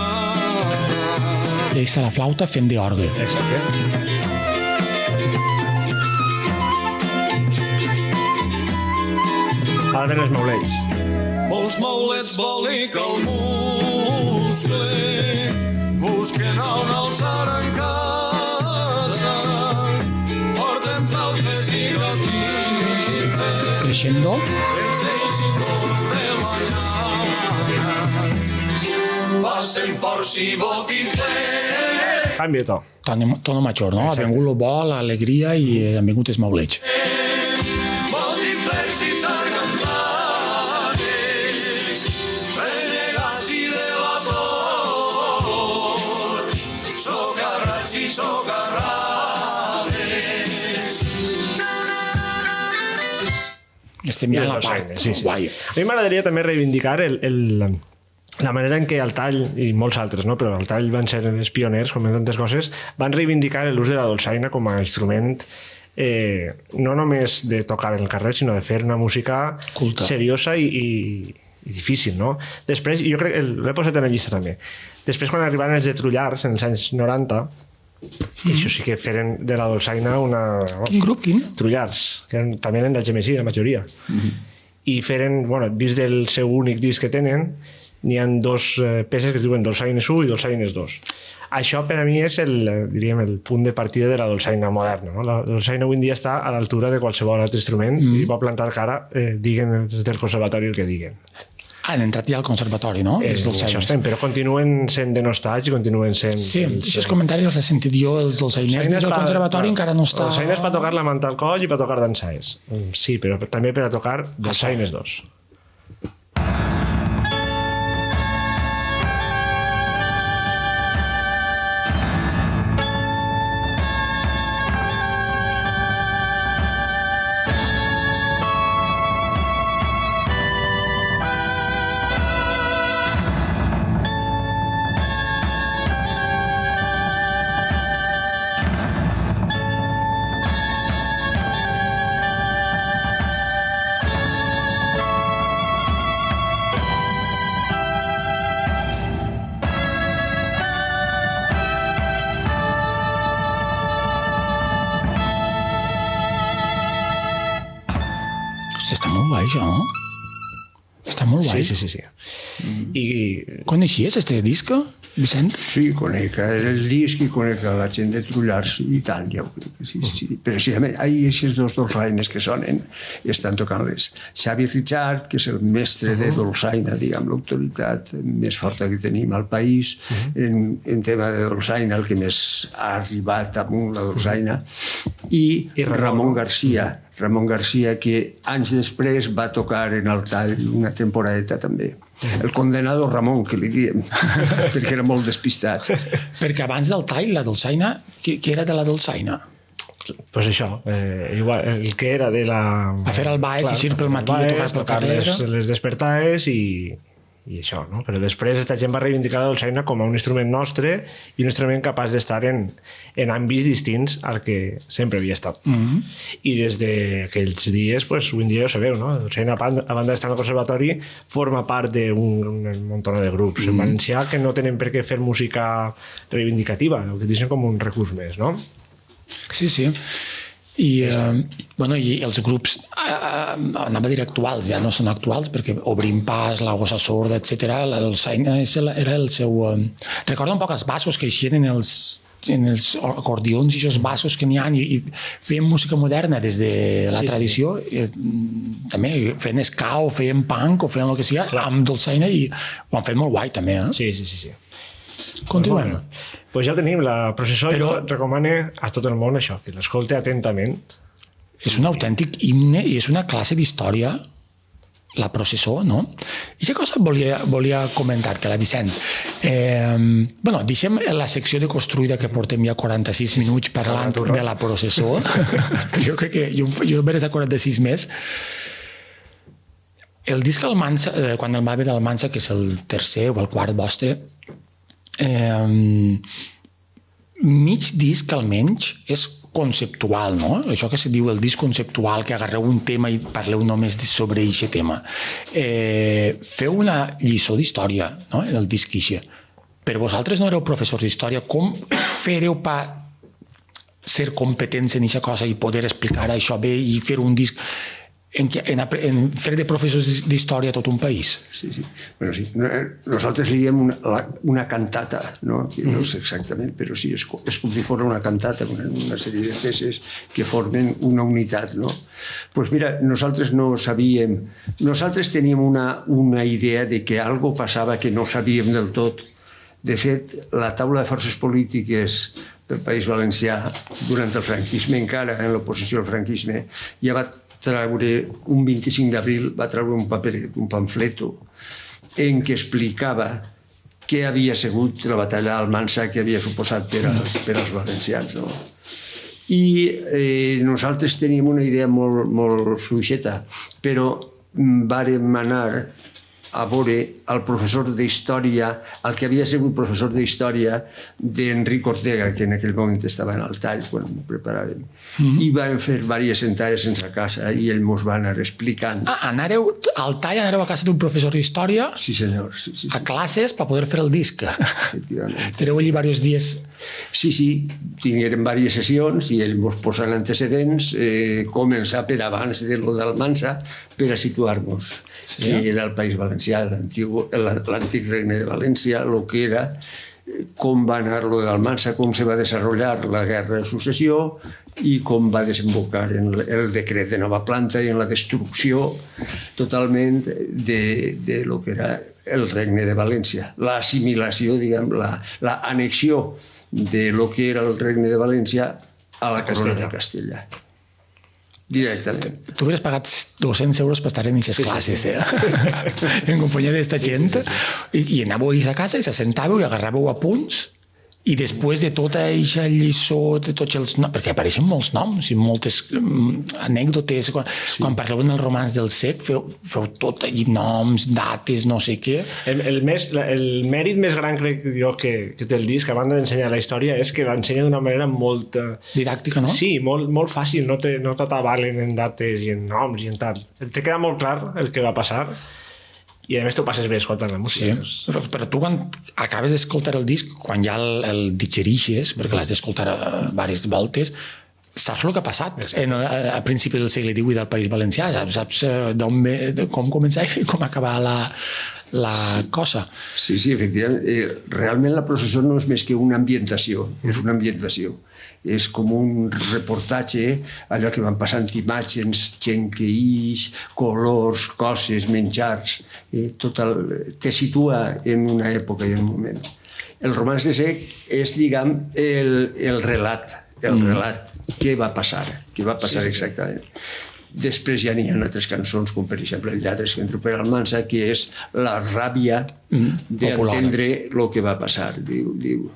I està la flauta fent d'orgue. Exacte. Ara ven els maulets. molts maulets bolic el muscle, busquen on alçar en casa, porten talfes i gratifes, Crescendo. ens deixin córrer la llana, passen porcs i botiflers. Canvi de to. Tono major, no? Ha vingut el bo, l'alegria i han vingut els maulets. Botiflers i sargantanes, renegats i delators, socarrats i socarrades. Estem ja I en la els part dolçaines, sí. guai. A mi m'agradaria també reivindicar la manera en què el tall, i molts altres, no? Però el tall van ser els pioners, com en tantes coses, van reivindicar l'ús de la dolçaina com a instrument no només de tocar en el carrer, sinó de fer una música Culta. seriosa i difícil, no? Després, jo crec que l'he posat en la llista també. Després, quan arribaren els de Trullars, en els anys 90, això sí que feren de la dolçaina una... Quin grup, quin? Trullars, que també eren del Gemesí, la majoria. I feren, bueno, dins del seu únic disc que tenen, n'hi ha dos peces que es diuen Dolçaines 1 i Dolçaines 2. Això per a mi és diríem, el punt de partida de la dolçaina moderna. No? La dolçaina avui en dia està a l'altura de qualsevol altre instrument i va plantar cara, diguen els del conservatori el que diguen. Han entrat ja al conservatori, no? Els Això dolçaines. estem, però continuen sent denostats i continuen sent... Sí, aquests comentaris els he sentit jo, els dolçainers del conservatori encara no està... Dolçaines per tocar la manta al coll i per tocar dansaes. Sí, però també per a tocar Dolçaines 2. Hosti, està molt guai, això, no? Està molt guai. Sí. I Coneixies este disc, Vicent? Sí, conec el disc i conec la gent de Trullars i tant, ja ho crec que sí. Precisament, ahir aquests dos dolçaines que sonen estan tocant-les. Xavi Richard, que és el mestre de dolçaina, diguem, l'autoritat més forta que tenim al país, en tema de dolçaina, el que més ha arribat amunt la dolçaina, i Ramon Garcia, que anys després va tocar en el tall una temporadeta també. El condenado Ramon, que li diem, perquè era molt despistat. Perquè abans del tall, la dolçaina, què era de la dolçaina? pues això, igual, el que era de la... A fer el baix, eixir pel matí, tocar les despertades i això, no? Però després aquesta gent va reivindicar la dolçaina com a un instrument nostre i un instrument capaç d'estar en àmbits distints al que sempre havia estat. I des d'aquells dies, pues, avui en dia ja ho sabeu, no? La dolçaina, a banda d'estar al conservatori, forma part d'un munt de grups en valencià que no tenen per què fer música reivindicativa, l'utilitzen com un recurs més, no? Sí, sí. I els grups, anava a dir actuals, ja no són actuals, perquè Obrim Pas, La Gossa Sorda, etc. La dolçaina era el seu... Recorda un poc els bassos que eixien en els acordions i els bassos que n'hi ha, i feien música moderna des de la tradició, també feien ska o feien punk o feien el que sigui, amb dolçaina, i ho han fet molt guai també. Sí. Continuem. Pues ja tenim, la processó jo recomano a tot el món això, que l'escolte atentament. És un autèntic himne i és una classe d'història, la processó, no? I aquesta cosa volia comentar-te-la, Vicent. Deixem la secció de construïda, que portem ja 46 minuts parlant de la processó. Jo crec que jo veig de 46 més. El disc Almansa, quan el va haver d'Almansa, que és el tercer o el quart vostre, mig disc almenys és conceptual, no? Això que se diu el disc conceptual, que agarreu un tema i parleu només sobre aquest tema. Feu una lliçó d'història, no?, en el disc ixe. Però vosaltres no éreu professors d'història. Com fareu per ser competents en aquesta cosa i poder explicar això bé i fer un disc en fer de professors d'història a tot un país. Sí, sí. Bueno, sí. Nosaltres li diem una cantata, no? No sé exactament, però sí, és com si fos una cantata, una sèrie de peces que formen una unitat, no? Pues mira, nosaltres no sabíem... Nosaltres teníem una idea de que algo passava que no sabíem del tot. De fet, la taula de forces polítiques del País Valencià, durant el franquisme encara, en l'oposició al franquisme, ja va treure, un 25 d'abril, va treure un paperet, un pamfleto, en què explicava què havia sigut la batalla d'Almansa, que havia suposat per als valencians. No? I nosaltres teníem una idea molt fluixeta, però vàrem anar a veure el professor d'història, el que havia sigut professor d'història d'Enric Ortega, que en aquell moment estava en el tall quan ho preparàvem. I vam fer diverses sentades sense casa i ell mos va anar explicant. Anàreu al tall, anàreu a casa d'un professor d'història? Sí, senyor. Sí. A classes per poder fer el disc. Efectivament. Estareu allí diversos dies. Sí, tinguérem diverses sessions i ell mos posa en antecedents, començar per abans de lo d'Almansa per a situar-nos. Sí. Que era el País Valencià, l'antic regne de València, el que era, com va anar lo d'Almansa, com se va desenvolupar la guerra de successió i com va desembocar en el decret de nova planta i en la destrucció totalment de lo que era el regne de València. L'assimilació, diguem, l'anexió de lo que era el regne de València a la corona de Castella. Directament. Tu hauries pagat 200 euros per estar en aquestes classes, en companyia d'esta gent, i anàveu a casa i s'assentàveu i agarràveu apunts, i després de tota aquesta lliçó, de tots els noms, perquè apareixen molts noms i moltes anècdotes, quan parleu en el romanç del Sec, feu tot allí noms, dates, no sé què. El mèrit més gran, crec jo, que té el disc, a banda d'ensenyar la història, és que l'ensenya d'una manera molt... didàctica, no? Sí, molt fàcil, no t'atabalen en dates i en noms i en tal. Te queda molt clar el que va passar i a més t'ho passes bé escoltant la música. Sí. Però tu quan acabes d'escoltar el disc, quan ja el digerixes, perquè l'has d'escoltar diverses voltes, saps el que ha passat a principi del segle XVIII del País Valencià, saps com començar i com acabar la cosa. Sí, efectivament. Realment la processó no és més que una ambientació, és una ambientació. És com un reportatge, allò que van passant imatges, gent que ix, colors, coses, menjars, te situa en una època i en un moment. El romanç de Sec és, diguem, el relat, què va passar exactament. Després ja n'hi ha altres cançons, com per exemple el Lladres que entra per Almansa, que és la ràbia d'entendre el que va passar. Diu,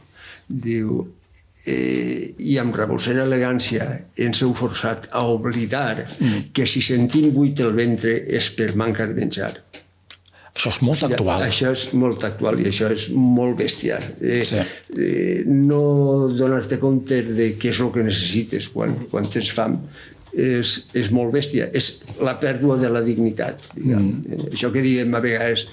i amb rebossera elegància ens heu forçat a oblidar que si sentim buit el ventre és per manca de menjar. Això és molt actual. Això és molt actual i això és molt bèstia. No donar-te compte de què és el que necessites quan tens fam és molt bèstia. És la pèrdua de la dignitat. Això que diem a vegades,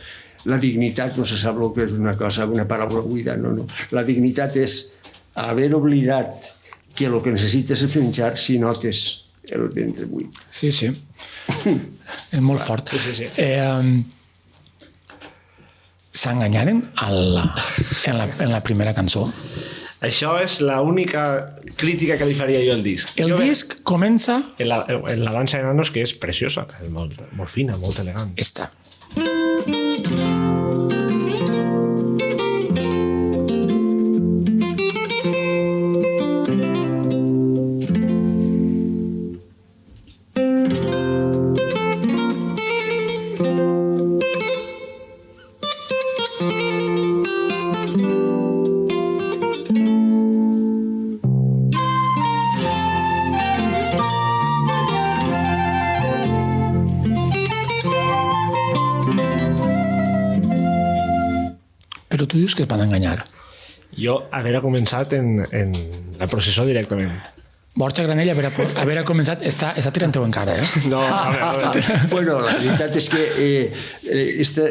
la dignitat no se sap el que és una cosa, una paraula buida. No. La dignitat és haver oblidat que el que necessites és menjar si notes el ventre buit. Sí. És molt fort. Sí. S'enganyaren en la primera cançó? Això és l'única crítica que li faria jo al disc. El disc comença... En la dansa de nanos, que és preciosa, és molt fina, molt elegant. Esta. Però tu dius que es van enganyar. Jo haver començat en la processó directament. Borja Granell, haver començat, està tirant-ho encara, eh? No, a veure. Bueno, la veritat és que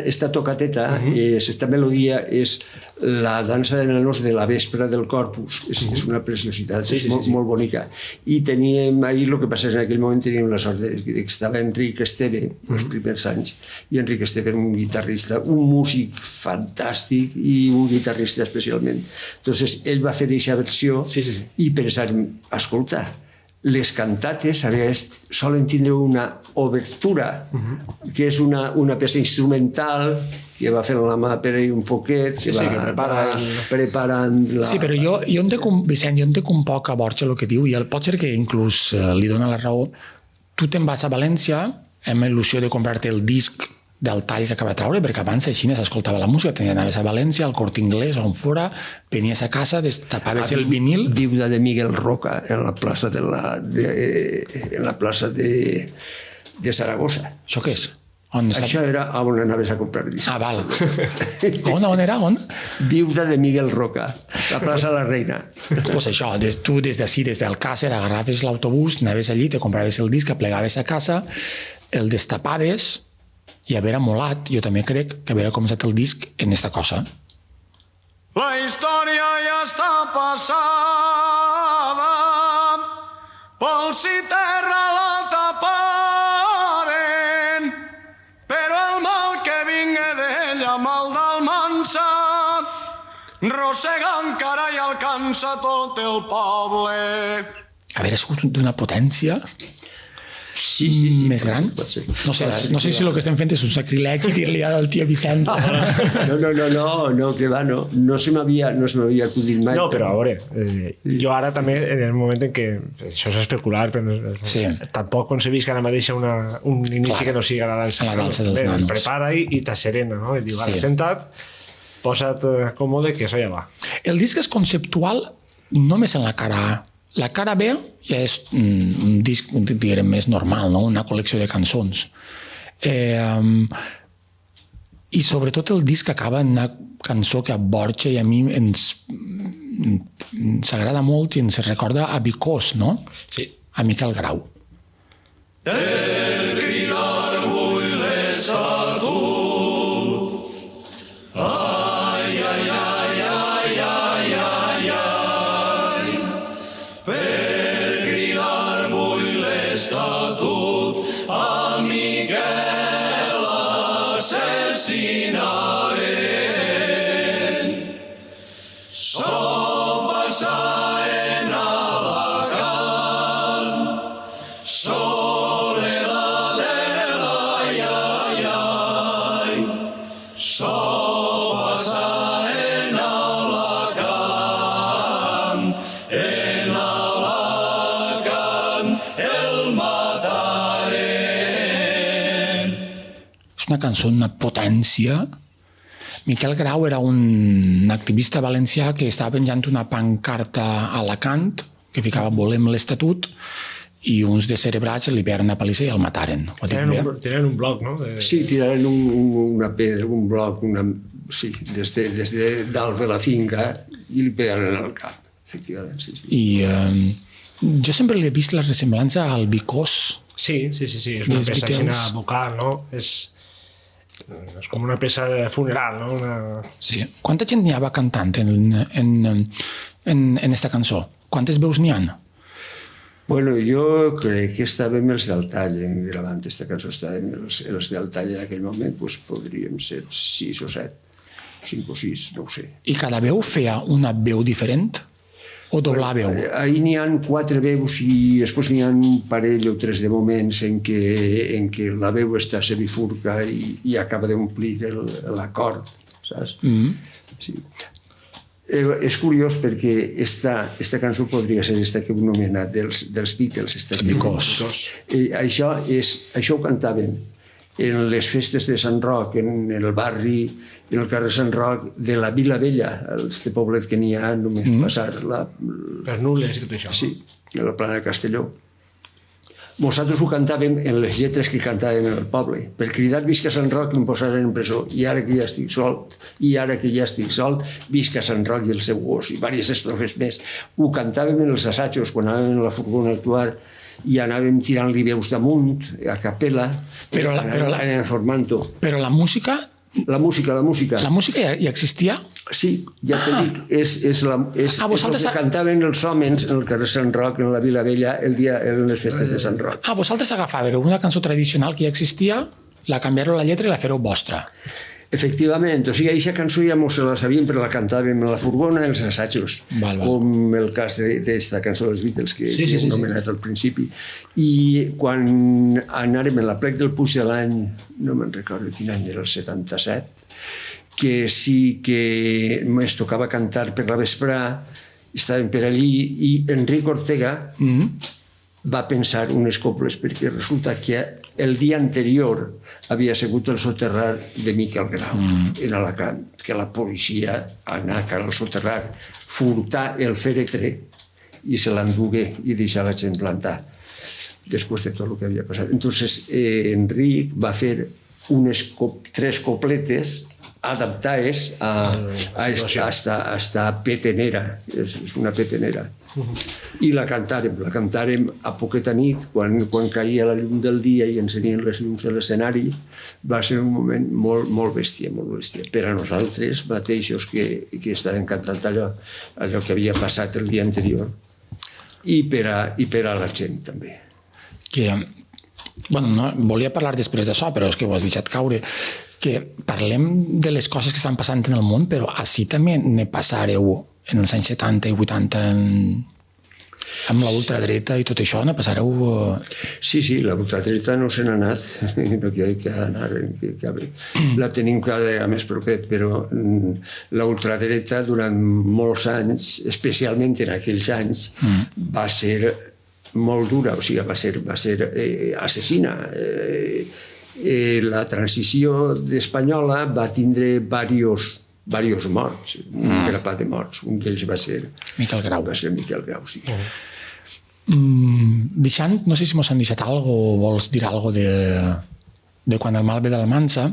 esta tocateta, esta melodia, és la dansa de nanos de la vespra del Corpus. És una preciositat, és molt bonica. I teníem ahir, el que passa és en aquell moment teníem la sort que estava Enric Esteve, els primers anys, i Enric Esteve era un guitarrista, un músic fantàstic i un guitarrista especialment. Entonces, ell va fer aquesta versió i pensàvem, escolta, les cantates solen tindre una obertura, que és una peça instrumental que va fent la mà per ahí un poquet, que va preparant la... Sí, però jo Vicent, jo entenc un poc a Borja el que diu, i pot ser que inclús li dona la raó. Tu te'n vas a València amb il·lusió de comprar-te el disc del tall que acaba de traure, perquè abans així s'escoltava la música, anaves a València, al Corte Inglés, on fora, venies a casa, destapaves el vinil... Viuda de Miguel Roca, en la plaça de Saragossa. Això què és? Això era on anaves a comprar discs. Ah, val. On era? On? Viuda de Miguel Roca, la plaça La Reina. Pues això, tu des d'ací, des d'Alcàsser, agarraves l'autobús, anaves allí, te compraves el disc, plegaves a casa, el destapaves, i haver molat, jo també crec que haver començat el disc en esta cosa. La història ja està passada, pols i terra la taparen, però el mal que vinga d'ella, mal d'Almansa, rossega encara i alcança tot el poble. Haver escut d'una potència... Sí, més gran? No sé si el que estem fent és un sacrilegi dir-li al tio Vicent. No, que va, no se m'havia acudit mai. No, però a veure, jo ara també, en el moment en què això és especular, però tampoc concebís que ara mateix un inici que no sigui la dansa. La dansa dels nanos. Prepara i t'asserena, no? I diu, ara, senta't, posa't còmode, que això ja va. El disc és conceptual només en la cara A. La cara B ja és un disc, diguem, més normal, no? Una col·lecció de cançons. I sobretot el disc acaba en una cançó que a Borja i a mi ens agrada molt i ens recorda a Vicós, no? Sí. A Miquel Grau. El cridar vull l'estatut. Ai, ai, ai, ai, ai, ai, ai. Per cridar vull l'estatut, a Miquel assassinaren. Som passaren a Alacant, soledat de l'ai, ai, ai. Som passaren a Alacant, en Alacant el mataren. És una cançó d'una potència. Miquel Grau era un activista valencià que estava penjant una pancarta a Alacant que ficava "Volem l'Estatut", i uns descerebrats li veien una palissa i el mataren. Tenen un bloc, no? Sí, tiraren una pedra, un bloc, des de dalt de la finca i li pegaren al cap, efectivament. Sí. I jo sempre li he vist la ressemblança al Vicós. Sí, és una peça així vocal, no? És com una peça de funeral, no? Sí. Quanta gent n'hi va cantant en esta cançó? Quantes veus n'hi ha? Bueno, jo crec que estàvem els del tall, gravant aquesta cançó, estàvem els del tall en aquell moment, doncs podríem ser 6 o 7, 5 o 6, no ho sé. I cada veu feia una veu diferent? O doblar veu? Ahir n'hi ha 4 veus i després n'hi ha un parell o 3 de moments en què la veu està semifurca i acaba d'omplir l'acord, saps? Sí. És curiós perquè esta cançó podria ser esta que heu nomenat dels Beatles. Això ho cantaven en les festes de Sant Roc, en el barri, en el carrer Sant Roc de la Vila Vella, este poblet que n'hi ha només passar Per Nules i tot això. Sí, a la plana de Castelló. Nosaltres ho cantàvem en les lletres que cantàvem en el poble. Per cridar visca Sant Roc em posaren en presó, i ara que ja estic solt, i ara que ja estic solt, visca Sant Roc i el seu gos, i diverses estrofes més. Ho cantàvem en els assajos, quan anàvem en la furgona a actuar, i anàvem tirant-li veus damunt, a capella, anàvem formant-ho. Però la música... La música. La música ja existia? Sí, ja t'he dit, és el que cantaven els homes en el carrer Sant Roc, en la Vila Vella, en les festes de Sant Roc. Vosaltres agafàveu una cançó tradicional que ja existia, la canviareu la lletra i la fereu vostra. Efectivament, o sigui, aquesta cançó ja mos la sabíem, però la cantàvem en la furgona, en els assajos, com el cas d'esta cançó dels Beatles, que he anomenat al principi. I quan anàrem en la plec del Puig de l'any, no me'n recordo quin any era, el 77, que sí que es tocava cantar per la vesprà, estàvem per allí, i Enric Ortega va pensar unes coples, perquè resulta que el dia anterior havia sigut el soterrar de Miquel Grau en Alacant, que la policia anà al soterrar, furtar el fèretre i se l'endugué i deixar la gent plantar després de tot el que havia passat. Entonces Enric va fer 3 copletes adaptades a esta petenera, és una petenera. I la cantàrem a poqueta nit, quan caia la llum del dia i encenien les llums de l'escenari. Va ser un moment molt bèstia, per a nosaltres mateixos que estàvem cantant allò que havia passat el dia anterior, i per a la gent també. Volia parlar després d'això, però és que ho has deixat caure, que parlem de les coses que estan passant en el món, però així també ne passareu en els anys 70 i 80 amb la ultradreta i tot això, ne passareu... Sí, la ultradreta no se n'ha anat, no que ha d'anar, la tenim cada vegada més propet, però la ultradreta durant molts anys, especialment en aquells anys, va ser molt dura, o sigui, va ser assassina. La transició espanyola va tindre diversos morts, un grapat de morts. Un d'ells va ser Miquel Grau. Sí. Deixant, no sé si mos han deixat alguna cosa o vols dir alguna cosa de Quan el mal ve d'Almansa.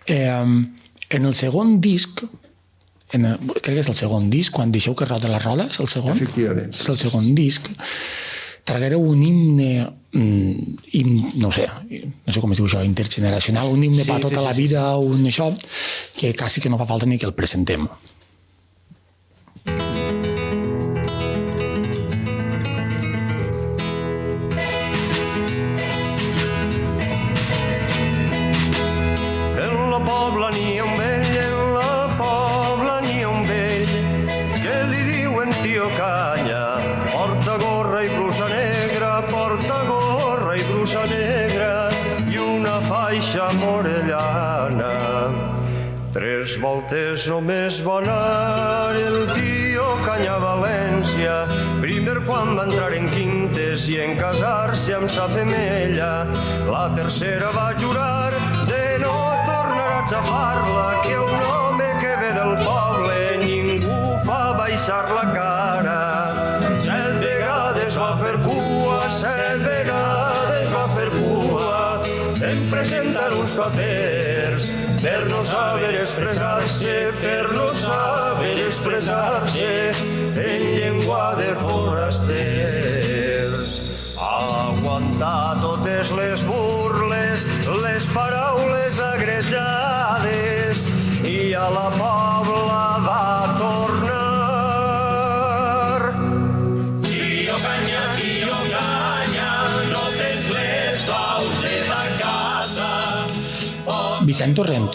En el segon disc, crec que és el segon disc, quan deixeu que roda la roda, és el segon? Efectivament. És el segon disc. Traguereu un himne, no sé com es diu això, intergeneracional, un himne per tota la vida, un això, que quasi que no fa falta ni que el presentem. En la Pobla n'hi ha un vell, que li diuen tio Canya, porta gorra i brusa negra i una faixa morellana. 3 voltes només va anar el tio Canya a València, primer quan va entrar en quintes i en casar-se amb sa femella. La tercera va jurar de no tornar a xafar-la, que un home que ve del poble ningú fa baixar la cara. 7 vegades va fer cua, 7 vegades va fer cua, en presentar uns papers per no saber expressar-se en llengua de forasters. Aguantar totes les burles, les paraules agrejades, i a la Pobla va tornar. Tio Canya, no tens les claus de la casa. Vicent Torrent,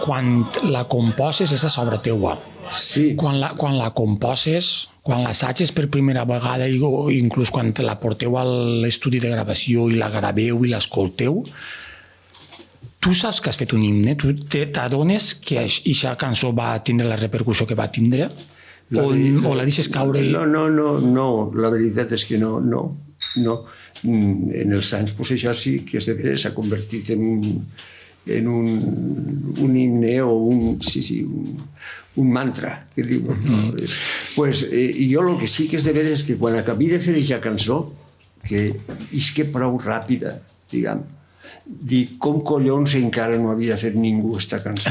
quan la composes és a sobre teua. Sí. Quan la composes, quan l'assages per primera vegada, o inclús quan la porteu a l'estudi de gravació i la graveu i l'escolteu, tu saps que has fet un himne? Tu t'adones que aquesta cançó va tindre la repercussió que va tindre? O la deixes caure? No, la veritat és que no. En els anys, això sí que és de veres, s'ha convertit en un himne o un mantra, que diuen. Pues, jo el que sí que és de veres és que quan acabé de fer aquesta cançó, que és que prou ràpida, diguem. Dic, com collons encara no havia fet ningú aquesta cançó?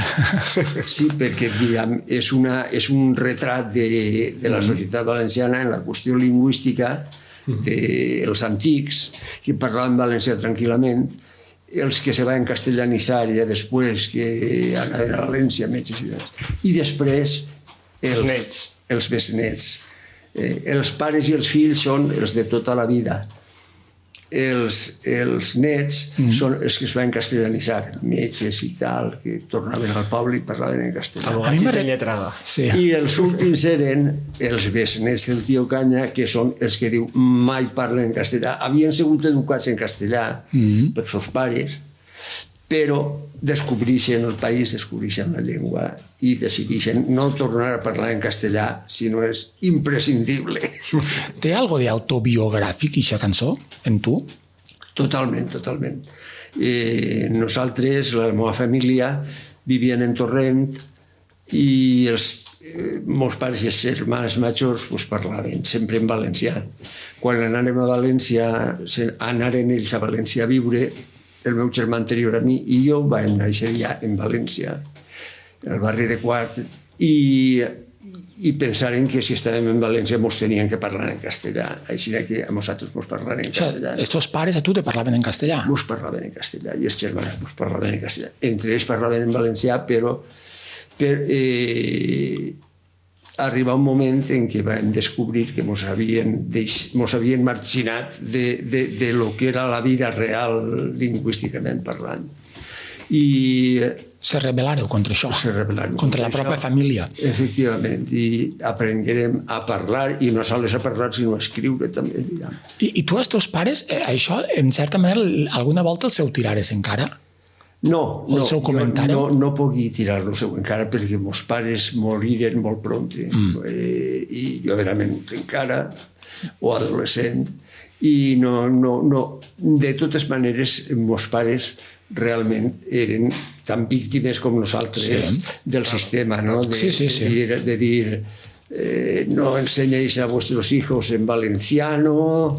Sí, perquè diguem, és un retrat de la societat valenciana en la qüestió lingüística dels antics, que parlaven valencià tranquil·lament, els que se van castellanitzar ja després, que anaven a València, metges i després els besnets. Els pares i els fills són els de tota la vida. Els nets són els que es van castellanitzar, metges i tal, que tornaven al poble i parlaven en castellà. Abogats i lletrada. Sí. I els últims eren els besnets del tio Canya, que són els que diu mai parlen en castellà. Havien sigut educats en castellà per seus pares, però descobreixen el país, descobreixen la llengua i decideixen no tornar a parlar en castellà si no és imprescindible. Té algo d'autobiogràfic, aquesta cançó, en tu? Totalment, totalment. Nosaltres, la meva família, vivien en Torrent i els meus pares i els germans majors parlaven sempre en valencià. Quan anàrem a València, anaren ells a València a viure, el meu germà anterior a mi i jo vam néixer ja en València, al barri de Quart, i pensaren que si estàvem en València mos tenien que parlar en castellà, així que a nosaltres mos parlaven en castellà. Estos pares a tu te parlaven en castellà? Mos parlaven en castellà, i els germans mos parlaven en castellà. Entre ells parlaven en valencià, però arriba un moment en què vam descobrir que mos havien marginat de lo que era la vida real lingüísticament parlant. I se rebel·lareu contra això? Se rebel·larem contra la pròpia família? Efectivament, i aprenguérem a parlar, i no sols a parlar, sinó a escriure també, diguem. I tu, els teus pares, això, en certa manera, alguna volta els heu tirares encara? No, no puc tirar-lo encara perquè meus pares moriren molt pront i jo era menut encara o adolescent i de totes maneres meus pares realment eren tan víctimes com nosaltres del sistema, no? De dir no enseñéis a vuestros hijos en valenciano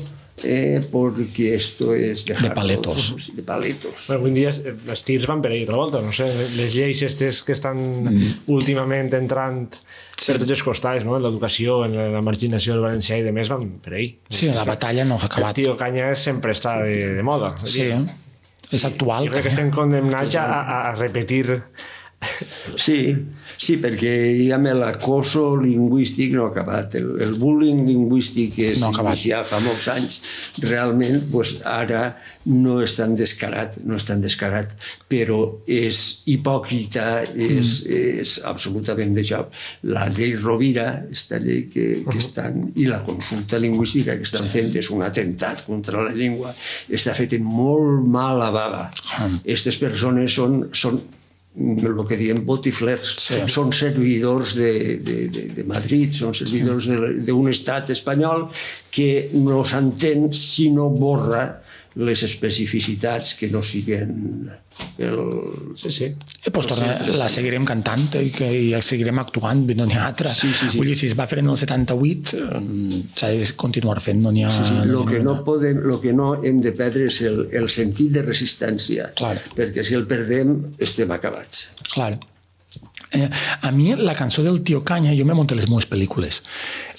porque esto es de paletos. De paletos. Avui dia els tirs van per ahí altra volta, no sé, les lleis aquestes que estan últimament entrant per tots els costats, no? En l'educació, en la marginació del valencià i de més van per ahí. Sí, la batalla no s'ha acabat. El tio Canya sempre està de moda. Sí, és actual. Jo crec que estem condemnats a repetir. Sí, perquè l'acoso lingüístic no ha acabat. El bullying lingüístic que es inicia fa molts anys realment ara no és tan descarat, però és hipòcrita, és absolutament de joc. La llei Rovira, aquesta llei que estan, i la consulta lingüística que estan fent és un atemptat contra la llengua, està fet amb molt mala bava. Aquestes persones són el que diem botiflers, són servidors de Madrid, són servidors d'un estat espanyol que no s'entén si no borra les especificitats que no siguen Pues la seguirem cantant i seguirem actuant, no n'hi ha altra. Vull dir, si es va fer en el 78 s'ha de continuar fent, no n'hi ha... El que no hem de perdre és el sentit de resistència, perquè si el perdem estem acabats. Clar. A mi la cançó del Tio Canya, jo m'he muntat les meves pel·lícules.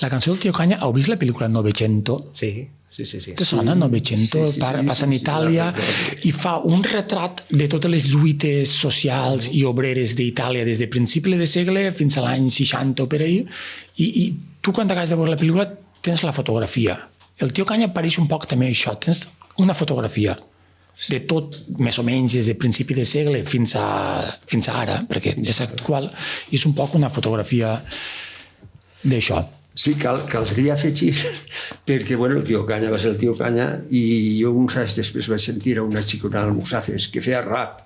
La cançó del Tio Canya, heu vist la pel·lícula Novecento? Sí. Te sona Novecento? Passa en Itàlia i fa un retrat de totes les lluites socials i obreres d'Itàlia des de principi de segle fins a l'any 60 o per ahí, i tu quan acabes de veure la pel·lícula tens la fotografia. El Tio Canya apareix un poc també això, tens una fotografia de tot, més o menys des de principi de segle fins a ara, perquè és actual, i és un poc una fotografia d'això. Sí, caldria afegir, perquè el Tio Canya va ser el Tio Canya i jo uns anys després vaig sentir a una xicona d'Almussafes que feia rap,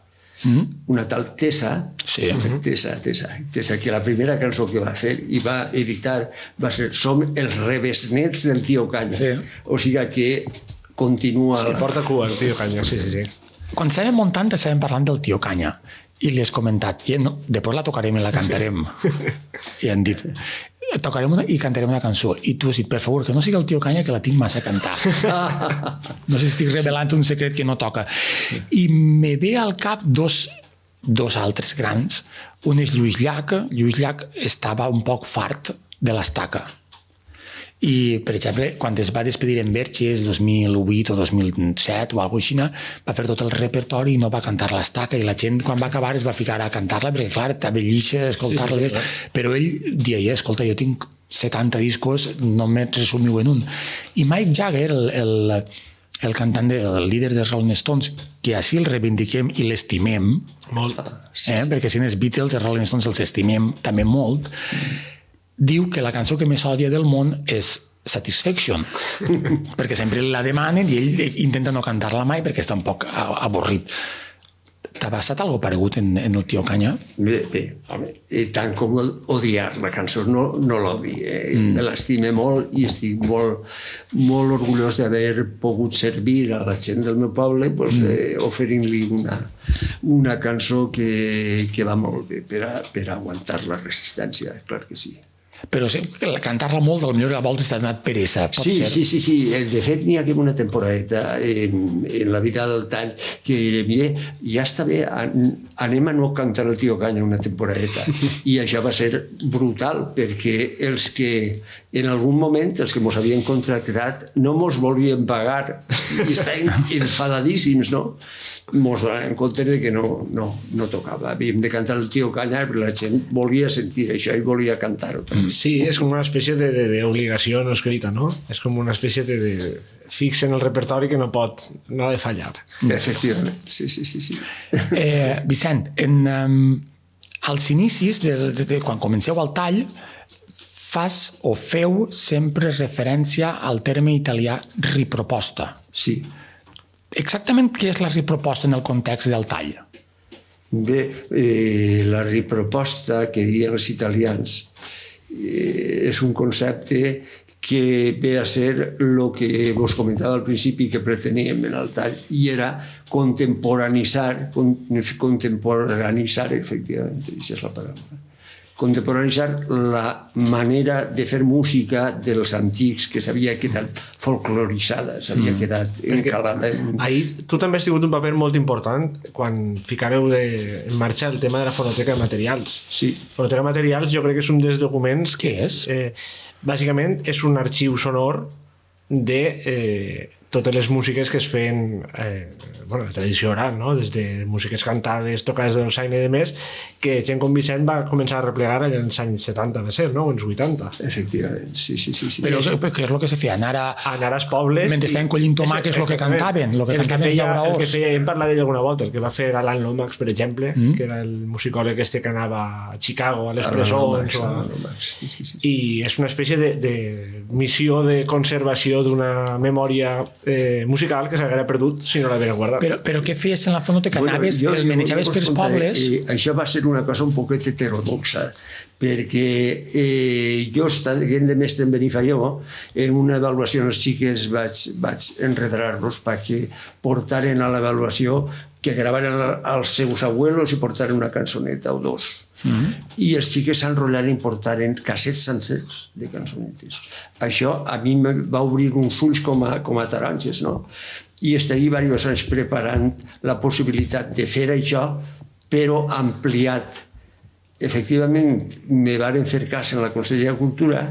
una tal Tessa, que la primera cançó que va fer i va editar va ser Som els rebesnets del Tio Canya. O sigui que continua... El porta cua, el Tio Canya, sí. Quan estàvem muntant estàvem parlant del Tio Canya i li has comentat, després la tocarem i la cantarem. I han dit... tocarem i cantarem una cançó. I tu has dit, per favor, que no sigui el Tio Canya, que la tinc massa a cantar. No sé si estic revelant un secret que no toca. I me ve al cap dos altres grans. Un és Lluís Llach. Lluís Llach estava un poc fart de l'estaca. I, per exemple, quan es va despedir en Verges, 2008 o 2007 o alguna cosa així, va fer tot el repertori i no va cantar l'estaca, i la gent, quan va acabar, es va ficar a cantar-la, perquè, clar, estava lliça escoltar-la. Sí. Però ell deia, escolta, jo tinc 70 discos, no me resumiu en un. I Mike Jagger, el cantant, el líder dels Rolling Stones, que així el reivindiquem i l'estimem, molt, perquè si els Beatles, els Rolling Stones els estimem també molt, diu que la cançó que més odia del món és Satisfaction, perquè sempre la demanen i ell intenta no cantar-la mai perquè està un poc avorrit. T'ha passat alguna paregut en el Tio Canya? Bé, home, tant com odiar la cançó, no l'odi. Me l'estime molt i estic molt orgullós d'haver pogut servir a la gent del meu poble oferint-li una cançó que va molt bé per aguantar la resistència, clar que sí. Però cantar-la molt, potser a voltes t'ha donat peresa. Sí. De fet, n'hi ha una temporadeta en la vida del tall que direm, ja està bé, anem a no cantar el Tio Canya una temporadeta. I això va ser brutal, perquè els que en algun moment, els que mos havien contractat, no mos volien pagar i estaven enfadadíssims, no? Mos donaven compte que no tocava. Havíem de cantar el Tio Canya, però la gent volia sentir això i volia cantar-ho també. Sí, és com una espècie d'obligació no escrita, no? És com una espècie de fix en el repertori que no ha de fallar. Efectivament, sí. Vicent, als inicis, quan comenceu al tall, feu sempre referència al terme italià riproposta. Sí. Exactament què és la riproposta en el context del tall? Bé, la riproposta que diuen els italians és un concepte que ve a ser el que vos comentava al principi que preteníem en el tall, i era contemporanitzar, efectivament, aquesta és la paraula, contemporanitzar la manera de fer música dels antics, que s'havia quedat folcloritzada, s'havia quedat encalada. Ahir tu també has tingut un paper molt important quan ficareu en marxa el tema de la fonoteca de materials. Sí. Fonoteca de materials jo crec que és un dels documents que és? Bàsicament és un arxiu sonor de totes les músiques que es feien la tradició oral, no? Des de músiques cantades, tocades de dolçaina i de més, que gent com Vicent va començar a replegar allà als anys 70, va ser, no? O als 80. Efectivament, sí. Però què és el que se feia? Anar als pobles... Mentre estaven collint tomàquets, el que cantaven, el que feia, hem parlat d'ell alguna volta, el que va fer Alan Lomax, per exemple, que era el musicòleg que anava a Chicago, a les presons... I és una espècie de missió de conservació d'una memòria musical que s'haguera perdut si no l'havien guardat. Però què feies en la fonoteca? Anaves, el manejaves pels pobles? Això va ser una cosa un poquet heterodoxa, perquè jo, estant de mestre en Benifaió, en una avaluació als xiques vaig enredar-los perquè portaren a l'avaluació que gravaren als seus abuelos i portaren una cançoneta o dos. I els xiques s'enrotllaren i portaren cassets sencers de cançonetes. Això a mi em va obrir uns ulls com a taronges, no? I estigui diversos anys preparant la possibilitat de fer això, però ampliat. Efectivament, me varen fer cas en la Conselleria de Cultura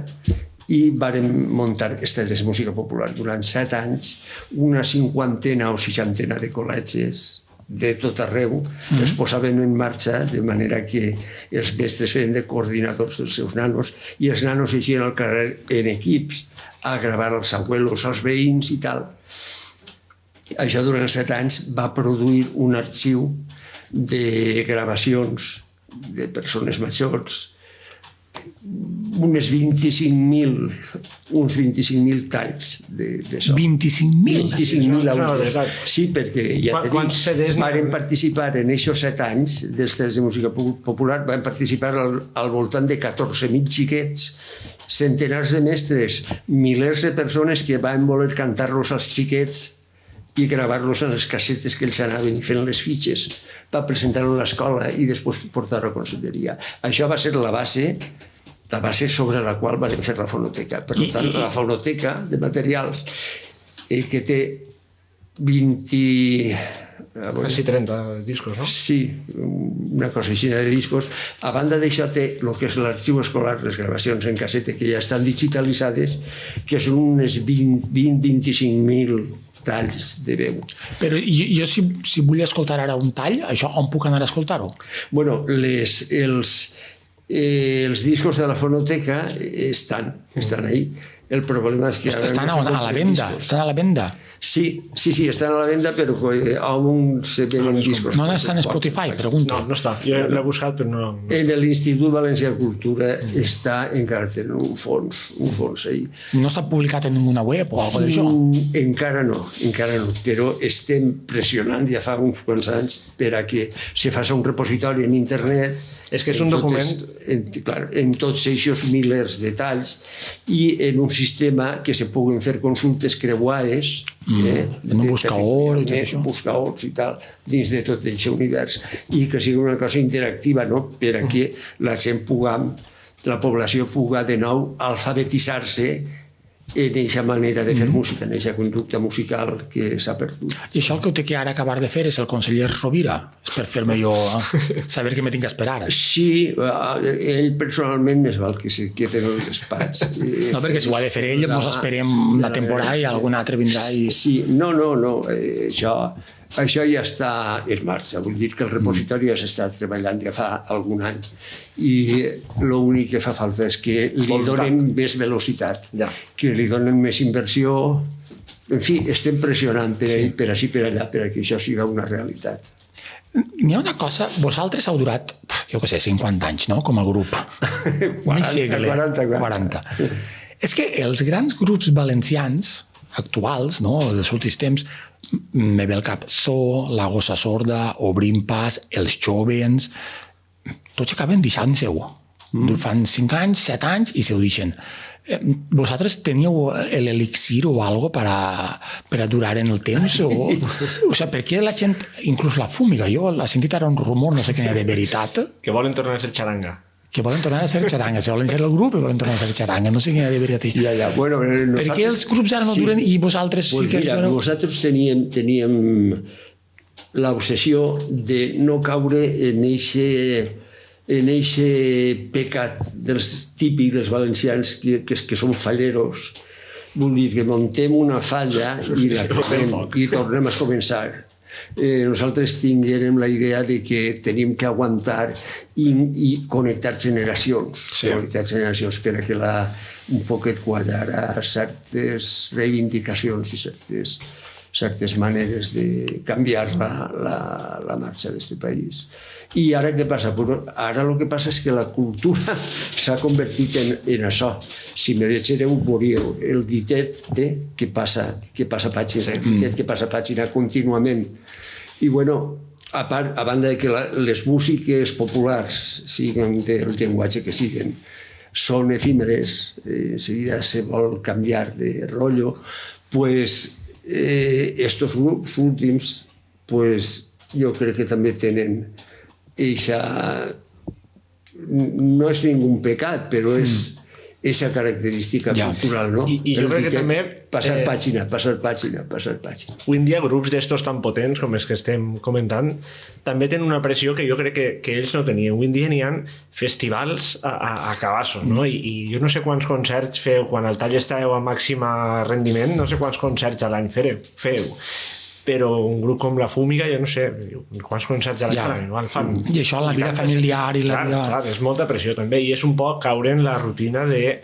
i varen muntar Estels de Música Popular durant 7 anys, una 50 o 60 de col·legis de tot arreu, es posaven en marxa de manera que els mestres feien de coordinadors dels seus nanos i els nanos eixien al carrer en equips a gravar els abuelos, els veïns i tal. Això durant 7 anys va produir un arxiu de gravacions de persones majors, uns 25.000 talls de so. 25.000? 25.000 audios. Sí, perquè ja t'he dit, van participar en aquests 7 anys dels Estels de Música Popular, van participar al voltant de 14.000 xiquets, centenars de mestres, milers de persones que van voler cantar-los als xiquets i gravar-los en les cassetes que ells anaven i fent les fitxes per presentar-ho a l'escola i després portar-ho a la conselleria. Això va ser la base la base sobre la qual vam fer la fonoteca. Per tant, la fonoteca de materials que té 20... Quasi 30 discos, no? Sí, una cosa així de discos. A banda d'això té el que és l'arxiu escolar, les gravacions en casseta que ja estan digitalitzades, que són unes 20-25.000 talls de veu. Però jo si vull escoltar ara un tall, això on puc anar a escoltar-ho? Bueno, els discos de la fonoteca estan ahí. El problema és que... Estan a la venda, estan a la venda. Sí, estan a la venda, però on se venen discos. No estan a Spotify, pregunto. No està. Jo l'he buscat, però no... En l'Institut Valencià de Cultura encara tenen un fons ahí. No està publicat en ninguna web o alguna cosa d'això? Encara no, però estem pressionant ja fa uns quants anys per a que se faci un repositori en internet. És que és un document... En tots aquests milers de talls i en un sistema que se puguin fer consultes creuades en un buscador i tot això. Buscadors i tal, dins de tot aquest univers, i que sigui una cosa interactiva, no? Per a que la gent la població puga de nou alfabetitzar-se en aquesta manera de fer música, en aquesta conducta musical que s'ha perdut. I això el que té que ara acabar de fer és el conseller Rovira, és per fer-me jo saber què me tinc que esperar. Sí, ell personalment més val que se quede en el despatx. No, perquè si ho ha de fer ell, ens esperem una temporada i algun altre vindrà i... Sí, no, això ja està en marxa. Vull dir que el repositori ja s'està treballant ja fa algun any i l'únic que fa falta és que li donen més velocitat, que li donen més inversió. En fi, estem pressionant per així per allà perquè això siga una realitat. N'hi ha una cosa, vosaltres heu durat, jo què sé, 50 anys, no?, com a grup. 40. És que els grans grups valencians actuals, no?, dels últims temps, me ve el cap Zoo, La Gossa Sorda, Obrim Pas, Els Jovens, tots acaben deixant-se-ho. Fan 5 anys, 7 anys i se ho deixen. Vosaltres teníeu l'elixir o algo per a durar en el temps? O sigui, per què la gent, inclús la fúmiga, jo l'he sentit ara un rumor, no sé quina de veritat, que volen tornar a ser xaranga. Que volen tornar a ser xaranga, se volen ser el grup i volen tornar a ser xaranga, no sé quina de veritat. Bueno, per què els grups ara no duren i vosaltres sí que... Mira, nosaltres teníem l'obsessió de no caure en eixe pecat dels típics dels valencians que són falleros. Vull dir que muntem una falla i la cremem i tornem a començar. Nosaltres tinguérem la idea de que tenim que aguantar i connectar generacions, per a que un poquet quallar a certes reivindicacions i certes maneres de canviar la marxa d'aquest país. I ara què passa? Ara el que passa és que la cultura s'ha convertit en això. Si me deixareu, veuríeu el ditet que passa pàgina, el ditet que passa pàgina contínuament. I bueno, a banda de que les músiques populars, siguin del llenguatge que siguin, són efímeres, enseguida se vol canviar de rotllo, pues estos grups últims, pues jo crec que també tenen no és ningú pecat, però és aquesta característica cultural, no? I jo crec que també... Passar pàgina. Avui en dia grups d'estos tan potents com els que estem comentant també tenen una pressió que jo crec que ells no tenien. Avui en dia n'hi ha festivals a cabassos, no? I jo no sé quants concerts feu, quan el tall estàveu a màxima rendiment, no sé quants concerts a l'any feu. Però un grup com La Fúmiga, jo no sé quants concerts a l'any fan. I això, la vida familiar i la vida... Clar, és molta pressió també, i és un poc caure en la rutina de...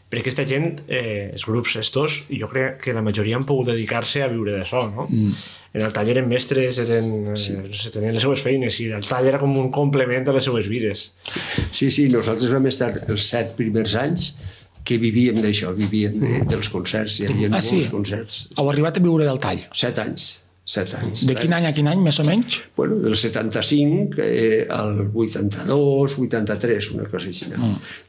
Perquè aquesta gent, els grups estos, jo crec que la majoria han pogut dedicar-se a viure d'això, no? En el tall eren mestres, tenien les seues feines, i el tall era com un complement a les seues vides. Sí, nosaltres vam estar els 7 primers anys que vivíem d'això, vivíem dels concerts, hi havia molts concerts. Heu arribat a viure del tall? 7 anys. De quin any a quin any, més o menys? Bueno, del 75 al 82, 83, una cosa així.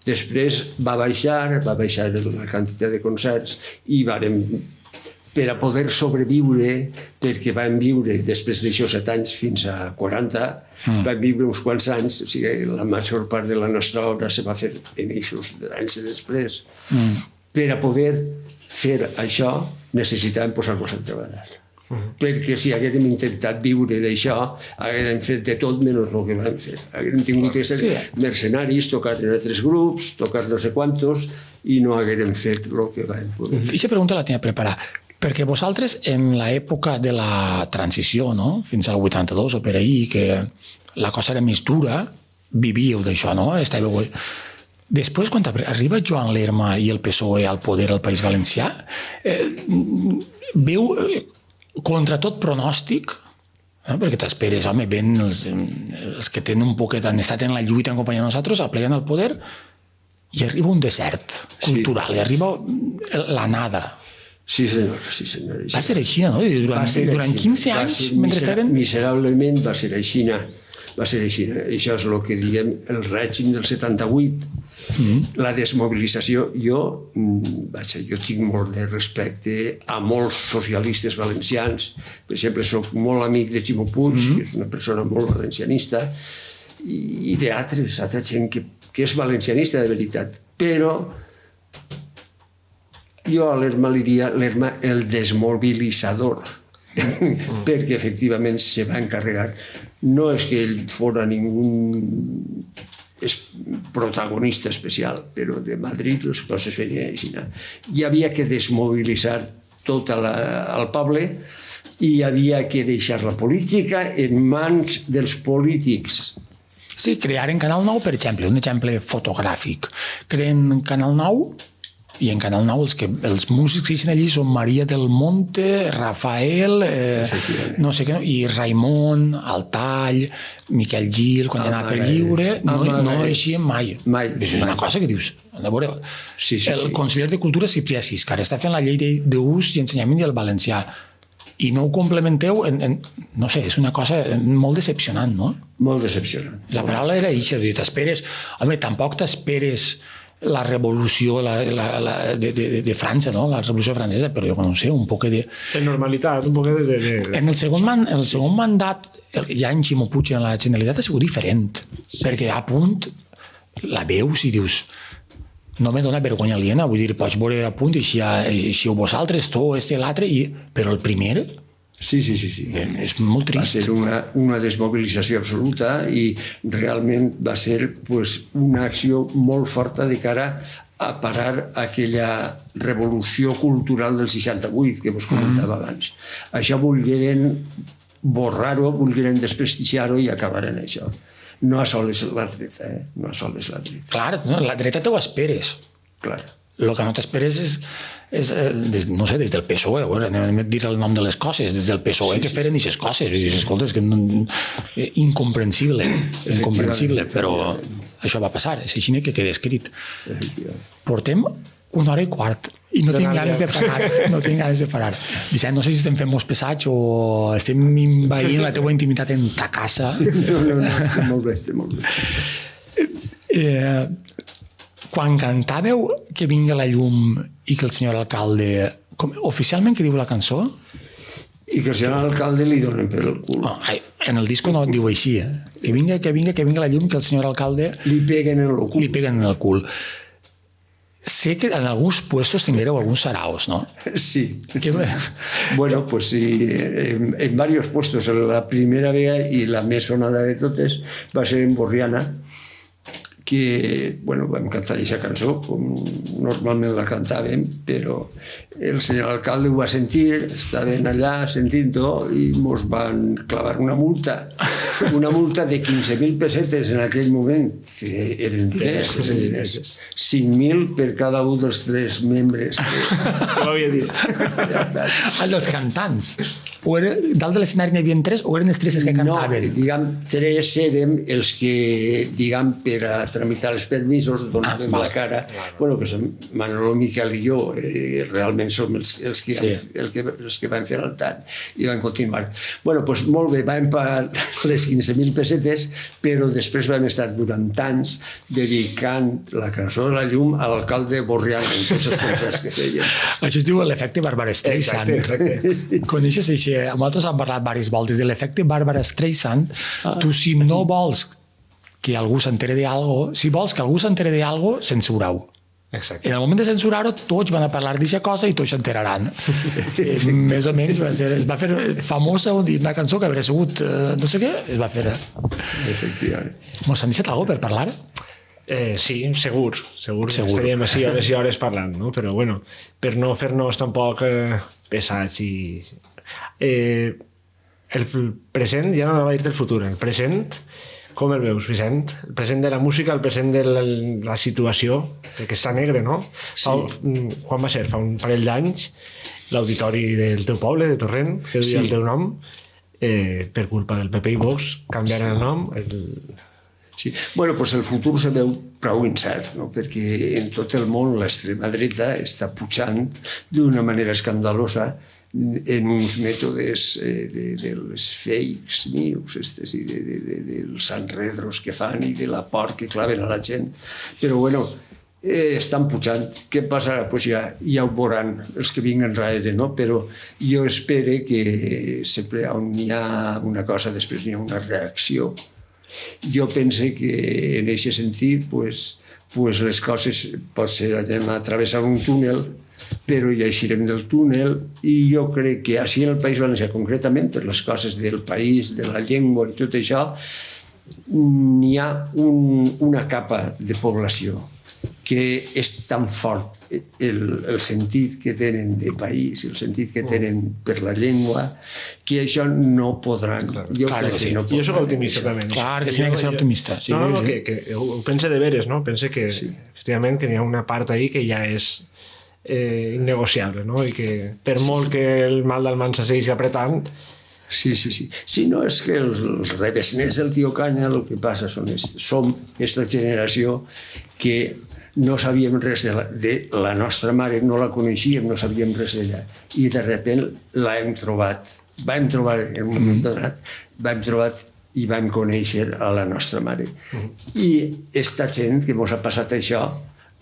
Després va baixar la quantitat de concerts i vàrem, per a poder sobreviure, perquè vam viure, després d'això 7 anys fins a 40, vam viure uns quants anys, o sigui, la major part de la nostra obra se va fer en aquests anys després. Per a poder fer això necessitàvem posar-nos a treballar. Perquè si haguérem intentat viure d'això, haguérem fet de tot menys el que vam fer. Haguérem tingut que ser mercenaris, tocar en altres grups, tocar no sé quantos, i no haguérem fet el que vam poder fer. Aquesta pregunta la tenia preparada, perquè vosaltres en l'època de la transició, no? Fins al 82 o per ahir, que la cosa era més dura, vivíeu d'això, no? Estàveu... Després, quan arriba Joan Lerma i el PSOE al poder al País Valencià, veu... contra tot pronòstic, perquè t'esperes, home, ven els que tenen un poquet, han estat en la lluita en companyia de nosaltres, apleguen al poder, i arriba un desert cultural, i arriba la nada. Sí, senyor, sí, senyor. Va ser així, no? Durant 15 anys, mentre estaven... Miserablement va ser així. Va ser així. Això és el que diem el règim del 78, la desmobilització. Jo tinc molt de respecte a molts socialistes valencians. Per exemple, soc molt amic de Ximo Puig, que és una persona molt valencianista, i d'altra gent que és valencianista de veritat. Però jo a l'Erma li diria el desmobilitzador, perquè efectivament se va encarregar. No és que ell fora ningú protagonista especial, però de Madrid les coses venien així. Hi havia que desmobilitzar tot el poble i hi havia que deixar la política en mans dels polítics. Sí, crearen Canal 9, per exemple, un exemple fotogràfic. Creen Canal 9 i en Canal 9 els músics que hi allí són Maria del Monte, Rafael, no sé què, i Raimon, Altall, Miquel Gil, quan anava per lliure, no eixien mai. És una cosa que dius, el conseller de Cultura Ciprià Cis, que ara està fent la llei d'ús i ensenyament del valencià, i no ho complementeu, no sé, és una cosa molt decepcionant, no? Molt decepcionant. La paraula era això, t'esperes, home, tampoc t'esperes la revolució de França, no? La revolució francesa, però jo no sé, un poc de... De normalitat, un poc de... En el segon mandat, ja en Ximo Puig en la Generalitat ha sigut diferent, perquè a punt la veus i dius no me dona vergonya aliena, vull dir, pots veure a punt i així vosaltres, tu, l'altre, però el primer... Sí. És molt trist. Va ser una desmobilització absoluta i realment va ser una acció molt forta de cara a parar aquella revolució cultural del 68 que vos comentava abans. Això volgueren borrar-ho, volgueren desprestigiar-ho i acabar-en això. No a soles la dreta, no a soles la dreta. Clar, la dreta te ho esperes. Clar. El que no t'esperes és no sé, des del PSOE, anem a dir el nom de les coses, des del PSOE que feren aquestes coses. Escolta, és que incomprensible, però això va passar, és així que queda escrit. Portem 1 hora i quart i no tinc ganes de parar. Vicent, no sé si estem fent molts pesats o estem envaint la teua intimitat en ta casa. No, estem molt bé. Quan cantàveu que vinga la llum i que el senyor alcalde... Oficialment què diu la cançó? I que el senyor alcalde li donen per el cul. En el disco no et diu així, Que vinga la llum, que el senyor alcalde... Li peguen en el cul. Li peguen en el cul. Sé que en alguns puestos tinguéreu alguns saraos, no? Sí. Bueno, pues sí, en varios puestos. La primera vegada i la més sonada de totes va ser en Borriana, que, vam cantar aquesta cançó, com normalment la cantàvem, però el senyor alcalde ho va sentir, estaven allà sentint-ho i mos van clavar una multa de 15.000 pessetes en aquell moment, que eren diners, 5.000 per cada un dels 3 membres. Ho havia dit. Els dels cantants. Dalt de l'escenari n'hi havia 3 o eren els 3 que cantaven? No, diguem, 3 érem els que, diguem, per a tramitar els permisos donàvem la cara. Bueno, que Manolo, Miquel i jo realment som els que van fer el tant i van continuar. Bueno, doncs molt bé, vam pagar les 15.000 pessetes, però després vam estar durant anys dedicant la cançó de la llum a l'alcalde Borriana en totes les coses que feien. Això es diu l'efecte Barbara Streisand. Exacte. Coneixes això? eixe, nosaltres hem parlat diverses voltes de l'efecte Barbara Streisand. Tu, si no vols que algú s'entere d'algo, si vols que algú s'entere d'algo, censurau. Exacte. En el moment de censurar-ho, tots van a parlar d'aquesta cosa i tots s'enteraran. Més o menys es va fer famosa una cançó que hauria sigut no sé què, es va fer. Efectivament. Mos han deixat alguna per parlar? Sí, segur. Estaríem així hores i hores parlant, no? Però bueno, per no fer-nos tampoc pesats i... el present, ja no va dir del futur, el present, com el veus, Vicent? El present de la música, el present de la situació, perquè està negre, no? Sí. Quan va ser? Fa un parell d'anys, l'auditori del teu poble, de Torrent, que duia el teu nom, per culpa del PP i Vox, canviaren el nom. Sí. Bueno, pues el futur se veu prou incert, no? Perquè en tot el món l'extrema dreta està pujant d'una manera escandalosa en uns mètodes dels fakes news i dels enredros que fan i de la por que claven a la gent. Però bueno, estan pujant. Què passarà? Pues ja ho veuran els que vinguen darrere, no? Però jo espero que sempre on hi ha una cosa, després hi ha una reacció. Jo penso que en aquest sentit pues les coses potser anem a travessar un túnel, però ja eixirem del túnel, i jo crec que així en el País Valencià concretament, per les coses del país, de la llengua i tot això, n'hi ha una capa de població que és tan fort el sentit que tenen de país, el sentit que tenen per la llengua, que això no podran. Jo crec que no podran. Jo soc optimista també. Clar que sí, que ser optimista. Sí, no, que ho pense de veres, no? Pense que efectivament que n'hi ha una part ahí que ja és innegociable, no? I que per molt que el mal del Mansa segueixi apretant... Sí. Si no, és que els rebesners del tio Canya el que passa som aquesta generació que no sabíem res de la nostra mare, no la coneixíem, no sabíem res d'ella, i de repent l'hem trobat. Vam trobar en un moment donat, i vam conèixer a la nostra mare. I aquesta gent que ens ha passat això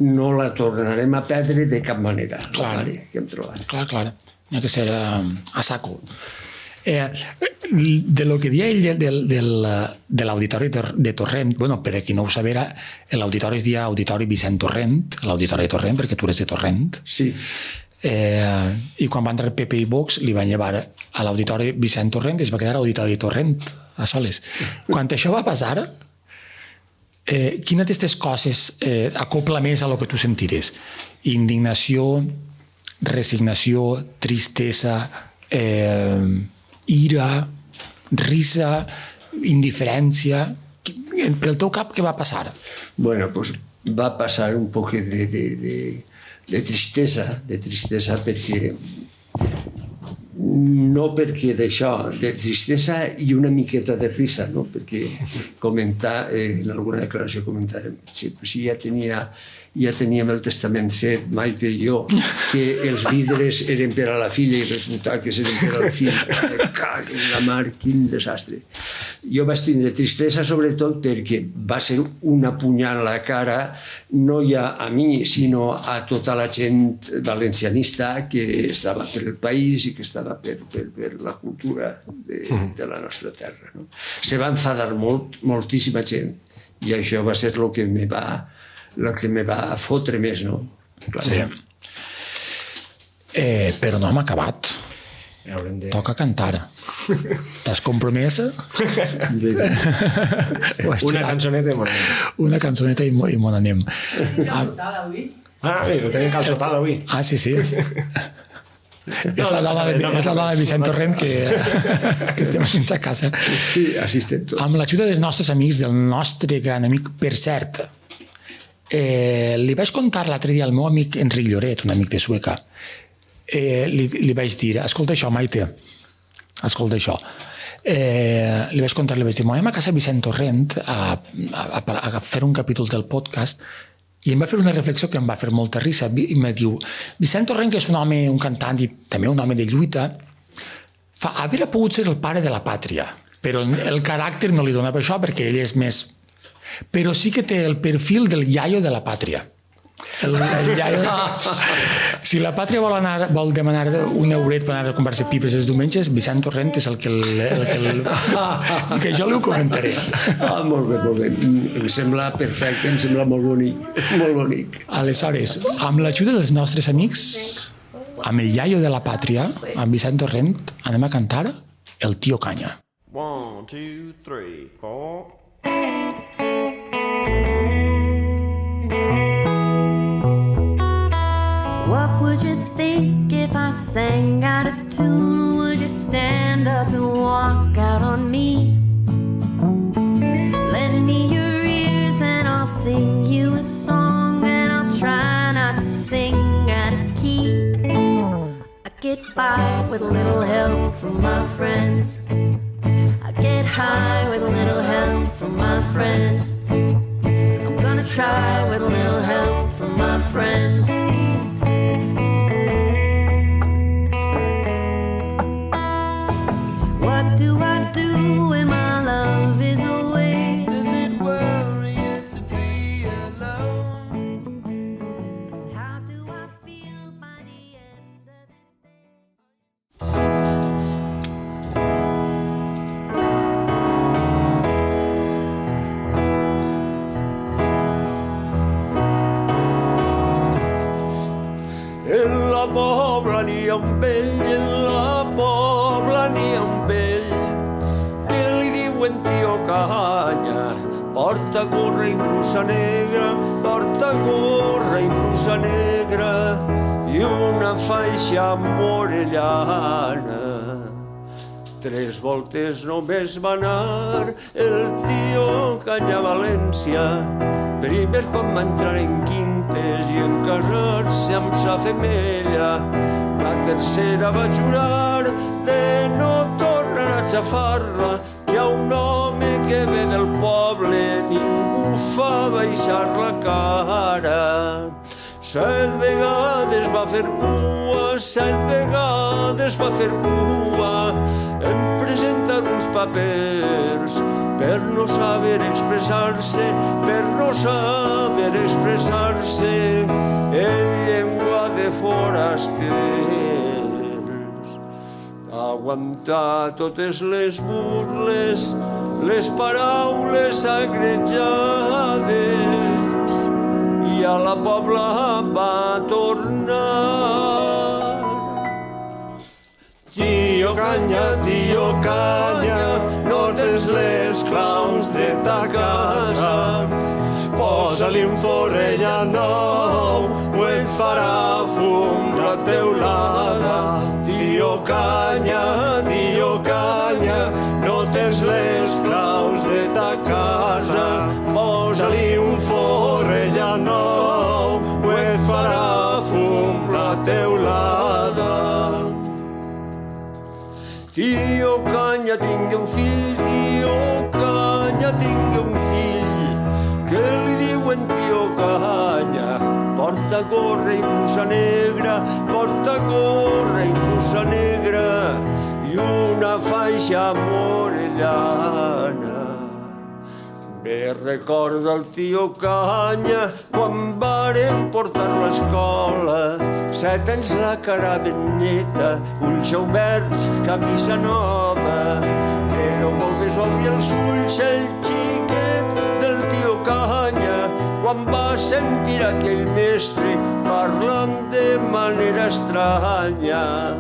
no la tornarem a perdre de cap manera, la mare que hem trobat. Clar. N'hi ha que ser a saco. De lo que deia ell de l'auditori de Torrent, bueno, per a qui no ho sabera, l'auditori es deia Auditori Vicent Torrent, l'auditori de Torrent, perquè tu eres de Torrent. Sí. I quan va entrar el PP i Vox li van llevar a l'auditori Vicent Torrent i es va quedar auditori Torrent a soles. Quan això va passar, quina d'aquestes coses acopla més a lo que tu sentires? Indignació, resignació, tristesa, ira, risa, indiferència. Pel teu cap, què va passar? Bueno, pues va passar un poc de tristesa perquè no perquè d'això, de tristesa i una miqueta de risa, no? Perquè comentar, en alguna declaració comentarem, si ja teníem el testament fet, Maite i jo, que els vidres eren per a la filla i les butaques eren per a la filla. Cagues la mar, quin desastre. Jo vaig tindre tristesa sobretot perquè va ser una punyal a la cara, no ja a mi, sinó a tota la gent valencianista que estava per el país i que estava per la cultura de la nostra terra. No? Se va enfadar moltíssima gent, i això va ser el que me va fotre més, no? Clar. Sí. Però no hem acabat. Toca cantar. T'has compromesa? Una cançoneta i monem. Una cançoneta i mon anem. Ho tenim calçotada avui. Sí. És la dona de Vicent Torrent que estem fins a casa. Sí, així estem tots. Amb l'ajuda dels nostres amics, del nostre gran amic, per cert, li vaig contar l'altre dia al meu amic Enric Lloret, un amic de Sueca. Li vaig dir, escolta això, Maite, escolta això. Li vaig contar, li vaig dir, anem a casa Vicent Torrent a fer un capítol del podcast, i em va fer una reflexió que em va fer molta risa, i em diu, Vicent Torrent, que és un home, un cantant i també un home de lluita, hauria pogut ser el pare de la pàtria, però el caràcter no li donava això perquè ell és més... Però sí que té el perfil del iaio de la pàtria. El iaio... Si la pàtria vol demanar un euret per anar a comprar-se pipes els diumenges, Vicent Torrent és el que jo li ho comentaré. Molt bé, molt bé. Em sembla perfecte, em sembla molt bonic. Molt bonic. Aleshores, amb l'ajuda dels nostres amics, amb el iaio de la pàtria, amb Vicent Torrent, anem a cantar El Tío Canya. 1, 2, 3, 4. What would you think if I sang out of tune? Would you stand up and walk out on me? Lend me your ears and I'll sing you a song, and I'll try not to sing out of key. I get by with a little help from my friends. I get high with a little help from my friends. I'm gonna try with a little help from my friends. What do I do when my love is away? Does it worry you to be alone? How do I feel by the end of the day? En la pobla n'hi ha un vell, en la pobla n'hi ha un vell, que li diuen Tío Canya. Porta gorra i brusa negra, porta gorra i brusa negra, i una faixa morellana. 3 voltes només va anar el Tío Canya a València. Primer quan va entrar en quintes i en casar-se amb sa femella. La tercera va jurar de no tornar a xafar-la, que a un home que ve del poble ningú fa baixar la cara. 7 vegades va fer cua, 7 vegades va fer cua en presentar uns papers per no saber expressar-se, per no saber expressar-se en llengua de forasters. Aguantar totes les burles, les paraules agrejades, i a la pobla va tornar. Tío Canya, no tens les claus de ta casa. Posa-li un forella nou, o et farà fum la teulada. Tío Canya, no tens les claus de ta casa. Posa-li un forella nou, o et farà fum la teulada. Tío Canya tingué un fill, Tío Canya tingué un fill, que li diuen Tío Canya. Porta gorra i brusa negra, porta gorra i brusa negra, i una faixa morellana. Me recorda el Tío Canya quan varen portar-lo a l'escola. 7 anys la cara ben neta, ulls oberts, camisa nova. Però molt més obvi els ulls el xiquet del Tío Canya quan va sentir aquell mestre parlant de manera estranya.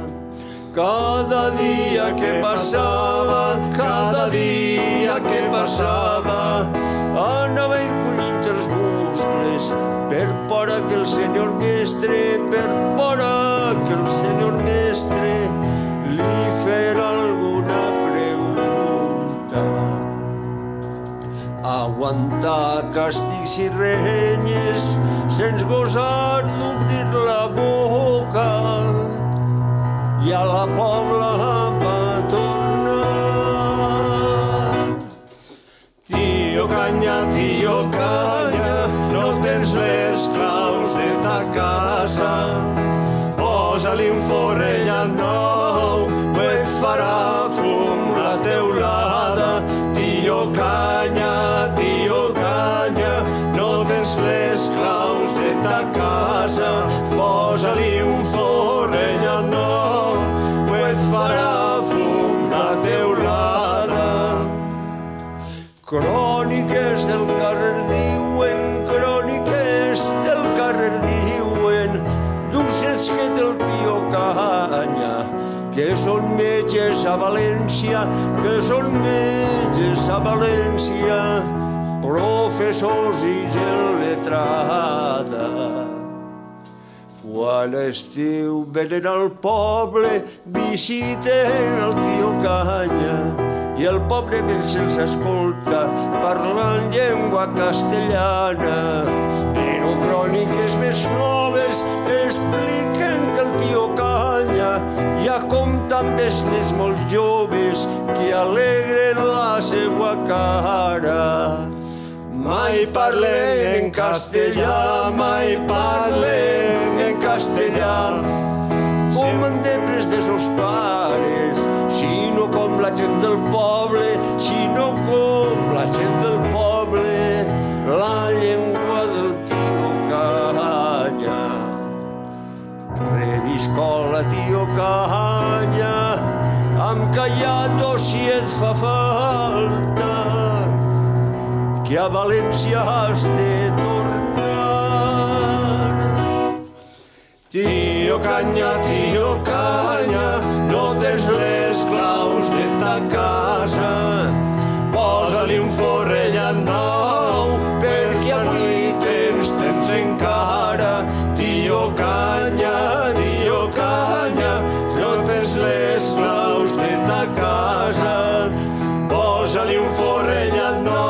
Cada dia que passava, anava encollint els muscles per por a que el senyor mestre, li fera alguna pregunta. Aguantar càstigs i renyes sense gosar d'obrir la boca, i a la pobla va tornar. Tío Canya, no tens les claus de ta casa. Posa-li un forella nou, o et farà fum la teulada. Tío Canya, no tens les claus de ta metges a València, que són metges a València, professors i gent letrada. Quan esteu venen al poble, visiten el tio Canya i el pobre vell se'ls escolta parlant llengua castellana. Però cròniques més noves expliquen que el tio Canya ja compta amb besnets molt joves que alegren la seua cara. Mai parlen en castellà, mai parlen en castellà, com en debres de sos pares, sinó com la gent del poble, sinó com la gent del poble, la llengua del tio Canya. Reviscola, tio Canya, amb callato si et fa falta, que a València has de tornar. Tio Canya, no tens les claus de ta casa, posa-li un forrellat nou, perquè avui tens temps encara. Tio Canya, no tens les claus de ta casa, posa-li un forrellat nou,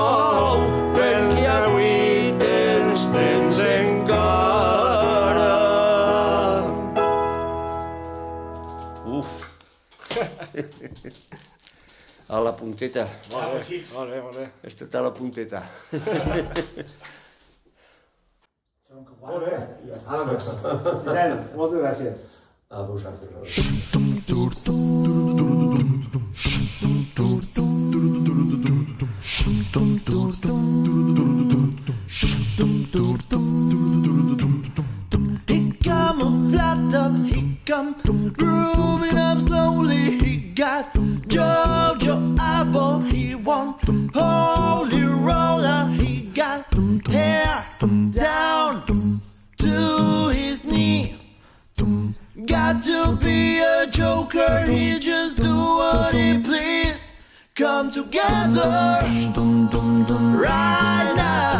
a la punteta. Molt bé. Estat a la punteta. Molt bé. Moltes gràcies. A vosaltres. He come a flat up, he come grooving up slowly. He got Jojo Apple, he won Holy Roller. He got hair down to his knee. Got to be a joker, he just do what he please. Come together right now.